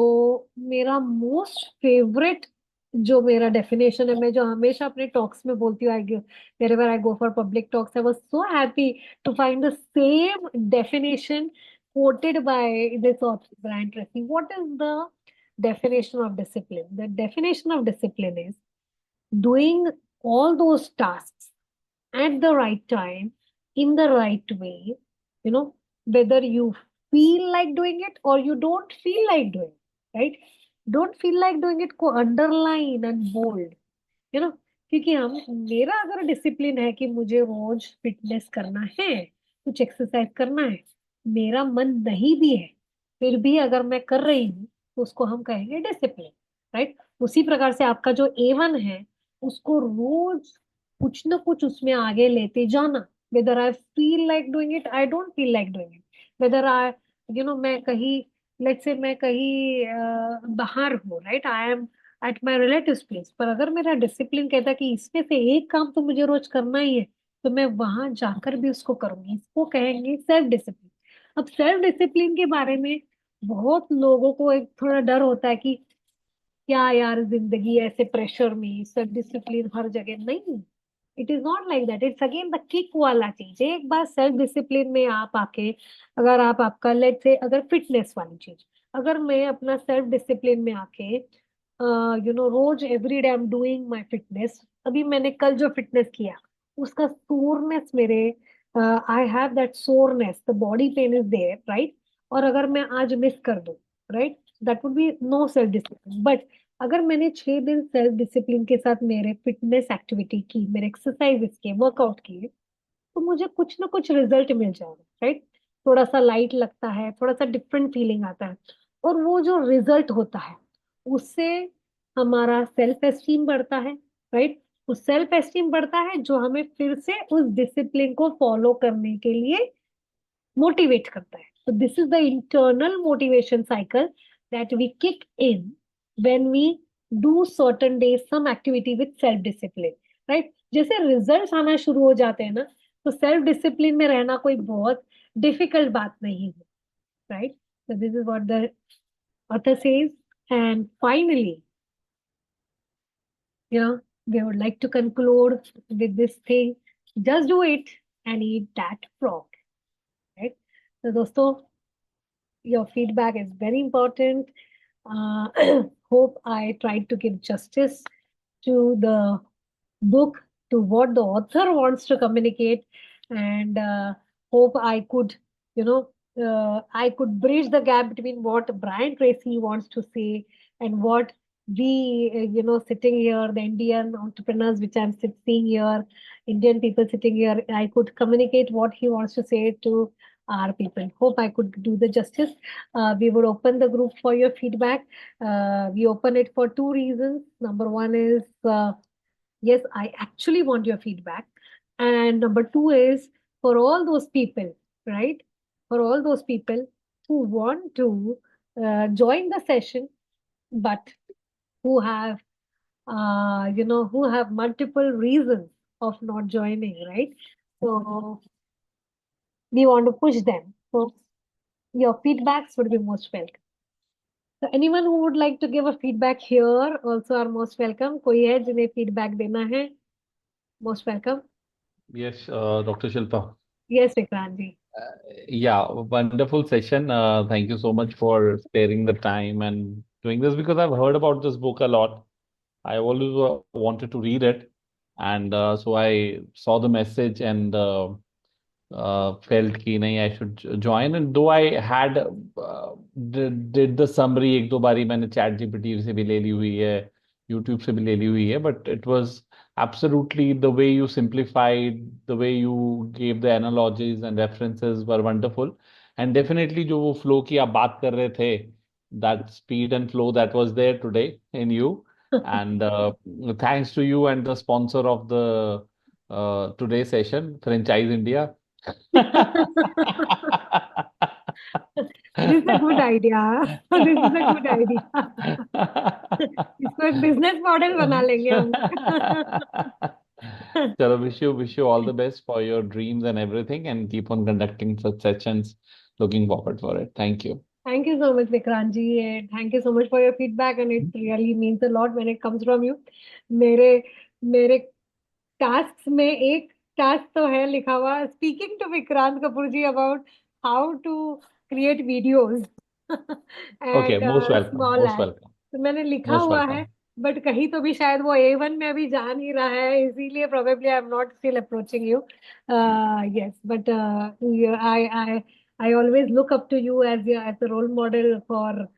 मेरा मोस्ट फेवरेट, जो मेरा डेफिनेशन है, मैं जो हमेशा अपने टॉक्स में बोलती हूँ, आई wherever I go for public talks, I was so happy to find the same definition quoted by this author, Brian Tracy. What is the definition of discipline? The definition of discipline is doing all those tasks at the right time, in the right way, you know, whether you feel like doing it or you don't feel like doing it, right? Don't feel like doing it को underline and bold, you know, क्योंकि हम मेरा अगर discipline है कि मुझे रोज fitness करना है, कुछ एक्सरसाइज करना है, मेरा मन नहीं भी है, फिर भी अगर मैं कर रही हूँ तो उसको हम कहेंगे डिसिप्लिन, राइट? उसी प्रकार से आपका जो A1 है, उसको रोज कुछ ना कुछ उसमें आगे लेते जाना, whether I feel like doing it, I don't feel like doing it, whether I, मैं कहीं, लेट्स से मैं कहीं बाहर हूँ, right, I am at my relative place, पर अगर मेरा डिसिप्लिन कहता है कि इसमें से एक काम तो मुझे रोज करना ही है, तो मैं वहां जाकर भी उसको करूंगी। इसको कहेंगे सेल्फ डिसिप्लिन। अब सेल्फ डिसिप्लिन के बारे में बहुत लोगों को एक थोड़ा डर होता है कि क्या यार, जिंदगी ऐसे प्रेशर में सेल्फ डिसिप्लिन हर जगह नहीं। It is not like that, it's again the kick वाला चीज। एक बार सेल्फ डिसिप्लिन में आप आके, अगर आप आपका लेट से, अगर फिटनेस वाली चीज, अगर मैं अपना सेल्फ डिसिप्लिन में आके रोज every day I am doing my fitness, अभी मैंने कल जो फिटनेस किया उसका सोरनेस मेरे, I have that soreness, the body pain is there, right? और अगर मैं आज मिस कर दूं, right, that would be no self discipline. But अगर मैंने 6 दिन सेल्फ डिसिप्लिन के साथ मेरे फिटनेस एक्टिविटी की, मेरे एक्सरसाइजेस किए, वर्कआउट किए, तो मुझे कुछ ना कुछ रिजल्ट मिल जाएगा, राइट? थोड़ा सा लाइट लगता है, थोड़ा सा डिफरेंट फीलिंग आता है, और वो जो रिजल्ट होता है उससे हमारा सेल्फ एस्टीम बढ़ता है, राइट? उस सेल्फ एस्टीम बढ़ता है जो हमें फिर से उस डिसिप्लिन को फॉलो करने के लिए मोटिवेट करता है। So this is the internal motivation cycle that we kick in when we do certain days some activity with self discipline, right? जैसे रिजल्ट्स आना शुरू हो जाते हैं ना, तो सेल्फ डिसिप्लिन में रहना कोई बहुत डिफिकल्ट बात नहीं है, right? So this is what the author says. And finally, we would like to conclude with this thing: just do it and eat that frog, right? तो दोस्तों, your feedback is very important. Uh, hope I tried to give justice to the book, to what the author wants to communicate, and hope I could, I could bridge the gap between what Brian Tracy wants to say and what we, sitting here, the Indian entrepreneurs, which I'm seeing here, Indian people sitting here, I could communicate what he wants to say to our people. Hope I could do the justice. We would open the group for your feedback. We open it for two reasons. Number one is, yes, I actually want your feedback. And number two is for all those people, right? For all those people who want to join the session, but who have, who have multiple reasons of not joining, right? So we want to push them. So your feedbacks would be most welcome. So anyone who would like to give a feedback here also are most welcome. कोई है जिन्हें feedback देना है? Most welcome. Yes, Dr. Shilpa. Yes, Vikrant ji. Yeah, wonderful session. Thank you so much for sparing the time and doing this because I've heard about this book a lot. I always wanted to read it, and so I saw the message and felt कि नहीं I should join. And though I had did the summary, एक दो बारी मैंने chat GPT से भी ले ली हुई है, यूट्यूब से भी ले ली हुई है, but it was absolutely the way you simplified, the way you gave the analogies and references were wonderful. And definitely जो वो flow की आप बात कर रहे थे, that speed and flow that was there today in you. And thanks to you and the sponsor of the today's session, Franchise India. This is a good idea. This is a good idea. इसको एक business model बना लेंगे हम. Chalo, wish you all the best for your dreams and everything, and keep on conducting such sessions. Looking forward for it. Thank you. Thank you so much, Vikrant ji, and thank you so much for your feedback, and it really means a lot when it comes from you. मेरे मेरे task में एक task तो है लिखा हुआ, speaking to Vikrant Kapoor ji about how to create videos Okay, and most welcome, small most ads. welcome, तो मैंने लिखा most हुआ है, welcome. बट कहीं तो भी शायद वो A1 में अभी जा नहीं रहा है, इसीलिए probably I'm not still approaching you. Yes, but I always look up to you as a role model for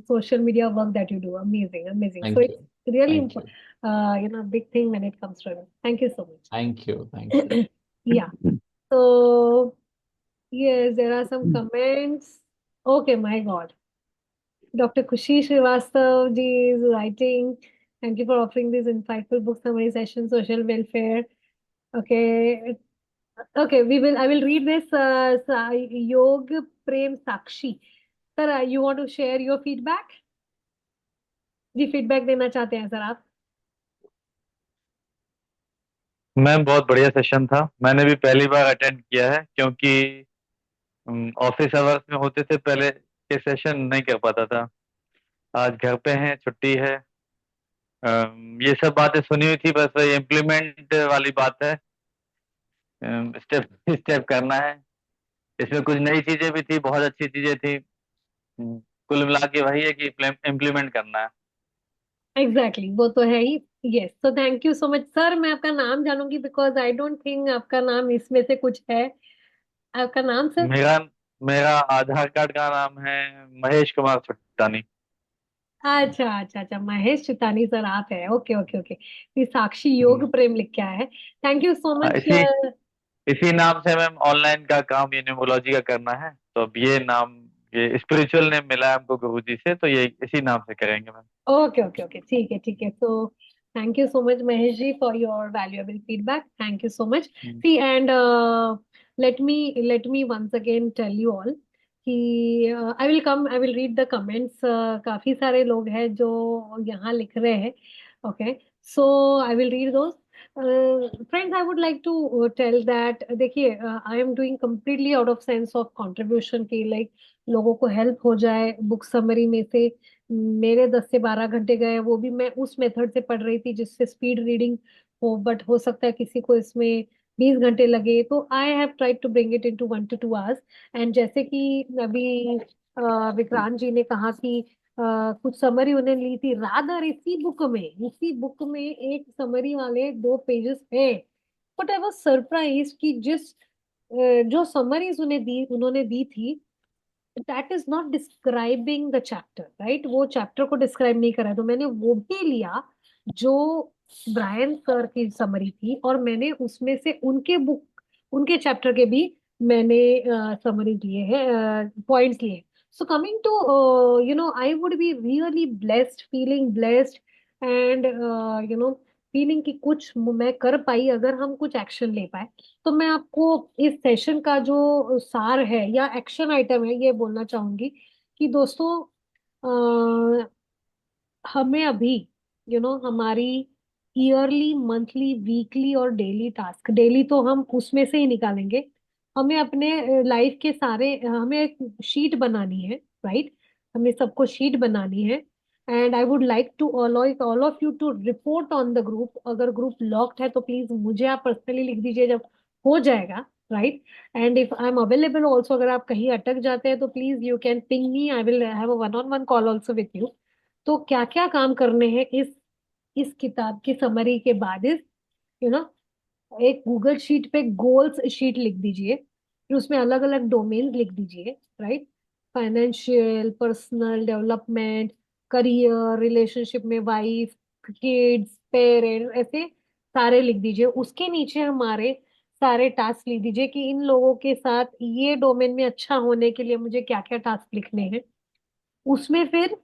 social media work that you do. Amazing, amazing. So Thank it's you, really thank you, big thing when it comes to it. Thank you so thank you, thank you. much. Yeah. So yes, there are some comments. Okay, my God. Dr. Kushi Srivastav ji is writing. Thank you for offering this insightful book summary session, social welfare. Okay. Okay, I will read this. Yog Prem Sakshi. Sir, you want to share your feedback? जी feedback देना चाहते हैं sir आप? Ma'am बहुत बढ़िया session था। मैंने भी पहली बार अटेंड किया है क्योंकि ऑफिस आवर्स में होते थे पहले के सेशन नहीं कर पाता था। आज घर पे हैं, छुट्टी है। ये सब बातें सुनी हुई थी, बस वही इम्प्लीमेंट वाली बात है। स्टेप स्टेप करना है। इसमें कुछ नई चीजें भी थी, बहुत अच्छी चीजें थी। कुल मिला के वही है कि इम्प्लीमेंट करना है। एग्जैक्टली वो तो है ही। यस, तो thank you so much sir. मैं आपका नाम जानूंगी बिकॉज आई डोंट थिंक आपका नाम इसमें से कुछ है। आपका नाम सर? मेरा मेरा आधार कार्ड का नाम है महेश कुमार सुट्टानी। अच्छा अच्छा अच्छा, महेश चितानी सर आप है। Okay okay okay. ये साक्षी योग हम्म, प्रेम लिख के आया है। थैंक यू सो हाँ, मच। इसी नाम से मैम ऑनलाइन का काम ये न्यूमरोलॉजी का करना है, तो अब ये नाम, ये स्पिरिचुअल नेम मिला है हमको गुरु जी से, तो ये इसी नाम से करेंगे मैम। ओके ओके ओके, ठीक है ठीक है। So thank you so much Mahesh ji for your valuable feedback. Thank you so much. See and let me once again tell you all कि I will read the comments. काफी सारे लोग हैं जो यहाँ लिख रहे हैं। Okay, so I will read those. Friends, I would like to tell that, देखिए I am doing completely out of sense of contribution की, लाइक लोगों को हेल्प हो जाए बुक समरी में से। मेरे 10 से 12 घंटे गए, वो भी मैं उस मेथड से पढ़ रही थी जिससे स्पीड रीडिंग हो, बट हो सकता है किसी को इसमें 20 घंटे लगे। तो I have tried to bring it into 1 to 2 hours। And जैसे कि अभी विक्रांत जी ने कहा कि कुछ समरी उन्हें ली थी, रादर इसी बुक में एक समरी वाले 2 पेजेस है। बट आई वाज सरप्राइज कि जो समरीज उन्होंने दी थी, that is not describing the chapter, right? वो चैप्टर को डिस्क्राइब नहीं करा है। तो मैंने वो भी लिया जो ब्रायन सर की समरी थी, और मैंने उसमें से उनके चैप्टर के भी मैंने समरी लिए हैं, पॉइंट्स लिए। So coming to I would be really blessed, feeling blessed and feeling कि कुछ मैं कर पाई अगर हम कुछ एक्शन ले पाए। तो मैं आपको इस सेशन का जो सार है या एक्शन आइटम है ये बोलना चाहूंगी कि दोस्तों, हमें अभी हमारी ईयरली, मंथली, वीकली और डेली टास्क, डेली तो हम उसमें से ही निकालेंगे। हमें अपने लाइफ के सारे, हमें एक शीट बनानी है, राइट? हमें सबको शीट बनानी है। And I would like to all of you to report on the group. अगर ग्रुप लॉक्ड है तो प्लीज मुझे आप पर्सनली लिख दीजिए जब हो जाएगा, right? And if I am available also, अगर आप कहीं अटक जाते हैं तो please you can ping me, I will have a one on one call also with you. तो क्या क्या काम करने हैं इस किताब की समरी के बाद, इस यू नो एक गूगल शीट पे गोल्स शीट लिख दीजिए, फिर उसमें अलग अलग डोमेन लिख दीजिए, right? Financial, personal development, career, relationship में वाइफ, किड्स, पेरेंट्स, ऐसे सारे लिख दीजिए। उसके नीचे हमारे सारे टास्क लिख दीजिए कि इन लोगों के साथ ये डोमेन में अच्छा होने के लिए मुझे क्या क्या टास्क लिखने हैं। उसमें फिर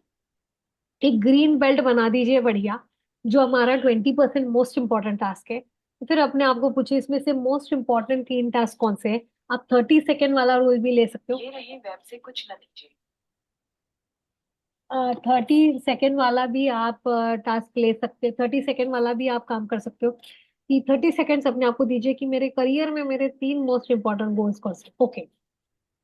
एक ग्रीन बेल्ट बना दीजिए बढ़िया, जो हमारा 20% मोस्ट इंपॉर्टेंट टास्क है। तो फिर अपने आप को पूछिए इसमें से मोस्ट इंपॉर्टेंट 3 टास्क कौन से हैं। आप 30 सेकेंड वाला रूल भी ले सकते हो। ये रही वेब से कुछ नतीजे। 30 सेकेंड वाला भी आप टास्क ले सकते हैं, 30 सेकेंड वाला भी आप काम कर सकते हो कि 30 सेकेंड्स अपने आप को दीजिए कि मेरे करियर में मेरे 3 मोस्ट इंपॉर्टेंट गोल्स कौन से। ओके,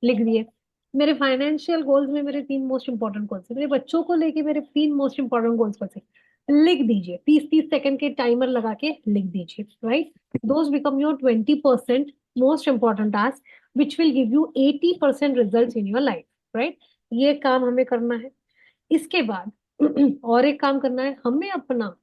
लिख दिए। मेरे फाइनेंशियल गोल्स में मेरे 3 मोस्ट इंपॉर्टेंट गोल्स है। मेरे बच्चों को लेके मेरे 3 मोस्ट इंपॉर्टेंट गोल्स कौन से, लिख दीजिए। 30-30 सेकंड के टाइमर लगा के लिख दीजिए, right? Those become your 20% most important task. Which will give you 80% result in your life, right? ये काम हमें करना है। इसके बाद और एक काम करना है, हमें अपना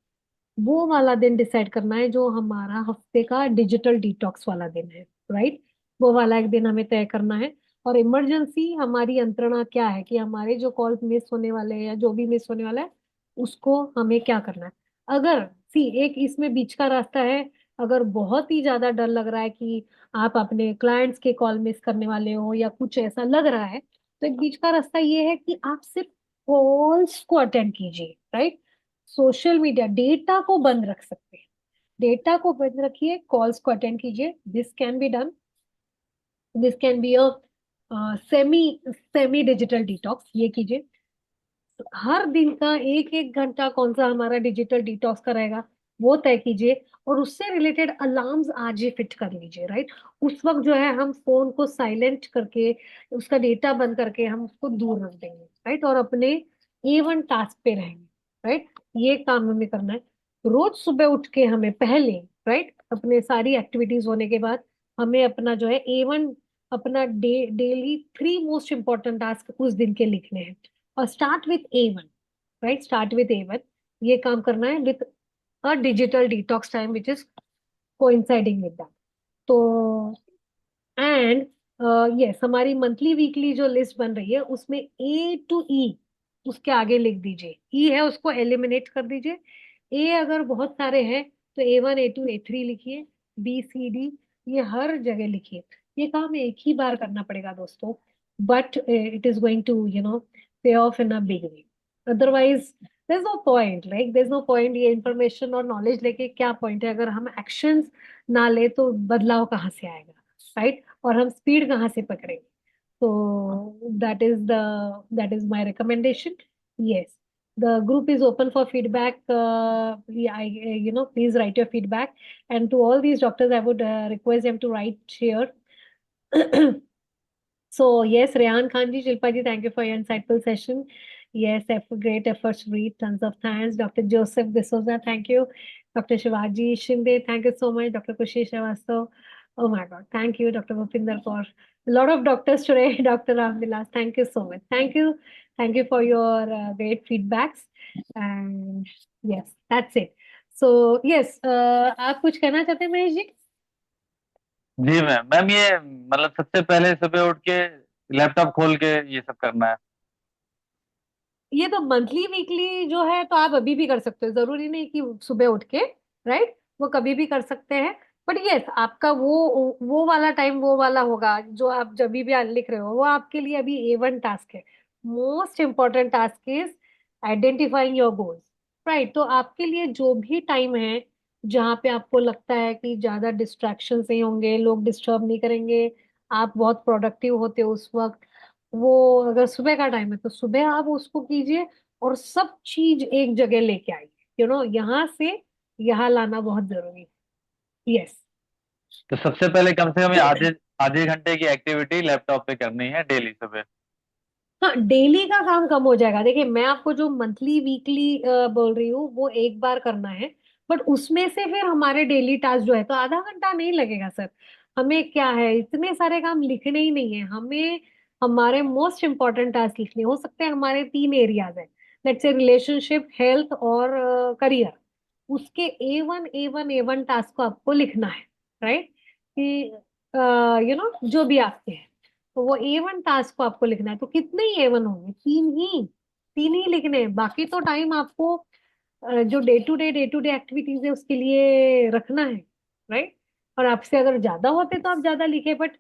वो वाला दिन डिसाइड करना है जो हमारा हफ्ते का डिजिटल डिटॉक्स वाला दिन है, राइट? वो वाला एक दिन हमें तय करना है। और इमरजेंसी हमारी यंत्रणा क्या है कि हमारे जो कॉल्स मिस होने वाले हैं या जो भी मिस होने वाला है उसको हमें क्या करना है। अगर सी एक इसमें बीच का रास्ता है, अगर बहुत ही ज्यादा डर लग रहा है कि आप अपने क्लाइंट्स के कॉल मिस करने वाले हो या कुछ ऐसा लग रहा है, तो एक बीच का रास्ता ये है कि आप सिर्फ कॉल्स को अटेंड कीजिए, राइट? सोशल मीडिया डेटा को बंद रख सकते हैं, डेटा को बंद रखिए, कॉल्स को अटेंड कीजिए। This can be done, this can be a semi semi digital detox, ये कीजिए। हर दिन का एक एक घंटा कौन सा हमारा डिजिटल डिटॉक्स का रहेगा वो तय कीजिए, और उससे रिलेटेड अलार्म्स आज ही फिट कर लीजिए, राइट? उस वक्त जो है हम फोन को साइलेंट करके उसका डेटा बंद करके हम उसको दूर रख देंगे, राइट? और अपने A1 टास्क पे रहेंगे, राइट? ये काम हमें करना है। रोज सुबह उठ के हमें पहले, राइट, अपने सारी एक्टिविटीज होने के बाद हमें अपना जो है A1, अपना डेली 3 मोस्ट इम्पोर्टेंट टास्क उस दिन के लिखने हैं, और start with A1, right? Start with A1, ये काम करना है with a digital detox time which is coinciding with that. तो एंड यस, हमारी मंथली वीकली जो लिस्ट बन रही है उसमें A to E उसके आगे लिख दीजिए, E है उसको एलिमिनेट कर दीजिए। ए अगर बहुत सारे हैं तो A1 A2 A3 लिखिए, B C D ये हर जगह लिखिए। ये काम एक ही बार करना पड़ेगा दोस्तों, but it is going to pay off in a big way. Otherwise there is no point, like there is no point, ये इंफॉर्मेशन और नॉलेज लेके क्या पॉइंट है अगर हम एक्शंस ना ले, तो बदलाव कहाँ से आएगा, राइट? और हम स्पीड कहाँ से पकड़ेंगे? तो that is my recommendation. Yes, the group is open for feedback. Yeah, please write your feedback. And to all these doctors, I would request them to write here. So yes, Rehan Khan ji, Shilpa ji, thank you for your insightful session. Yes, great efforts to read. Tons of thanks. Dr. Joseph D'Souza, thank you. Dr. Shivaji Shinde, thank you so much. Dr. Kushi Srivastav, oh my God, thank you. Dr. Bhupinder for a lot of doctors today. Dr. Ramvilas, thank you so much. Thank you for your great feedbacks. And yes, that's it. So yes, आप कुछ कहना चाहते हैं महेश जी? जी ma'am. Ma'am ये मतलब सबसे पहले सुबह उठ के लैपटॉप खोल के ये सब करना है? ये तो मंथली वीकली जो है तो आप अभी भी कर सकते हो, जरूरी नहीं कि सुबह उठ के, राइट? वो कभी भी कर सकते हैं। बट यस, आपका वो वाला टाइम वो वाला होगा जो आप जब भी लिख रहे हो, वो आपके लिए अभी A1 टास्क है। Most important task is identifying your goals, right? तो आपके लिए जो भी टाइम है जहाँ पे आपको लगता है कि ज्यादा डिस्ट्रैक्शन नहीं होंगे, लोग डिस्टर्ब नहीं करेंगे, आप बहुत प्रोडक्टिव होते हो उस वक्त, वो अगर सुबह का टाइम है तो सुबह आप उसको कीजिए, और सब चीज एक जगह लेके आइए, यहाँ से यहाँ लाना बहुत जरूरी है। यस। तो सबसे पहले कम से कम ये आधे आधे घंटे की एक्टिविटी लैपटॉप पे करनी है डेली सुबह? हाँ, डेली का काम कम हो जाएगा। देखिए, मैं आपको जो मंथली वीकली बोल रही हूँ वो एक बार करना है, बट उसमें से फिर हमारे डेली टास्क जो है तो आधा घंटा नहीं लगेगा सर। हमें क्या है, इतने सारे काम लिखने ही नहीं है हमें, हमारे मोस्ट इंपॉर्टेंट टास्क लिखने हो सकते हैं। हमारे 3 एरियाज है, लेट्स से रिलेशनशिप, हेल्थ और करियर। उसके A1 टास्क को आपको लिखना है, राइट? कि जो भी आपके हैं, तो वो A1 टास्क को आपको लिखना है। तो कितने ही A1 होंगे? 3 ही लिखने हैं। बाकी तो टाइम आपको जो डे टू डे एक्टिविटीज है उसके लिए रखना है, राइट? और आपसे अगर ज्यादा होते तो आप ज्यादा लिखे, बट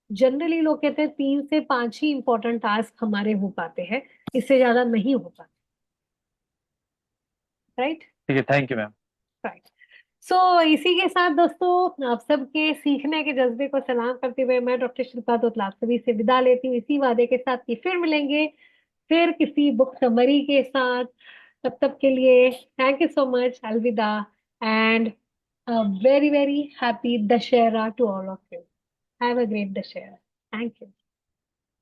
जनरली लोग कहते हैं 3 से 5 ही इंपॉर्टेंट टास्क हमारे हो पाते हैं, इससे ज्यादा नहीं हो पाते, राइट? ठीक है, थैंक यू मैम। राइट। सो इसी के साथ दोस्तों, आप सबके सीखने के जज्बे को सलाम करते हुए मैं डॉक्टर शिल्पा तोतला आप सभी से विदा लेती हूँ, इसी वादे के साथ कि फिर मिलेंगे, फिर किसी बुक समरी के साथ। तब तक के लिए थैंक यू सो मच, अलविदा, and very very happy Dussehra to all of you. Have a great Dussehra. Thank you.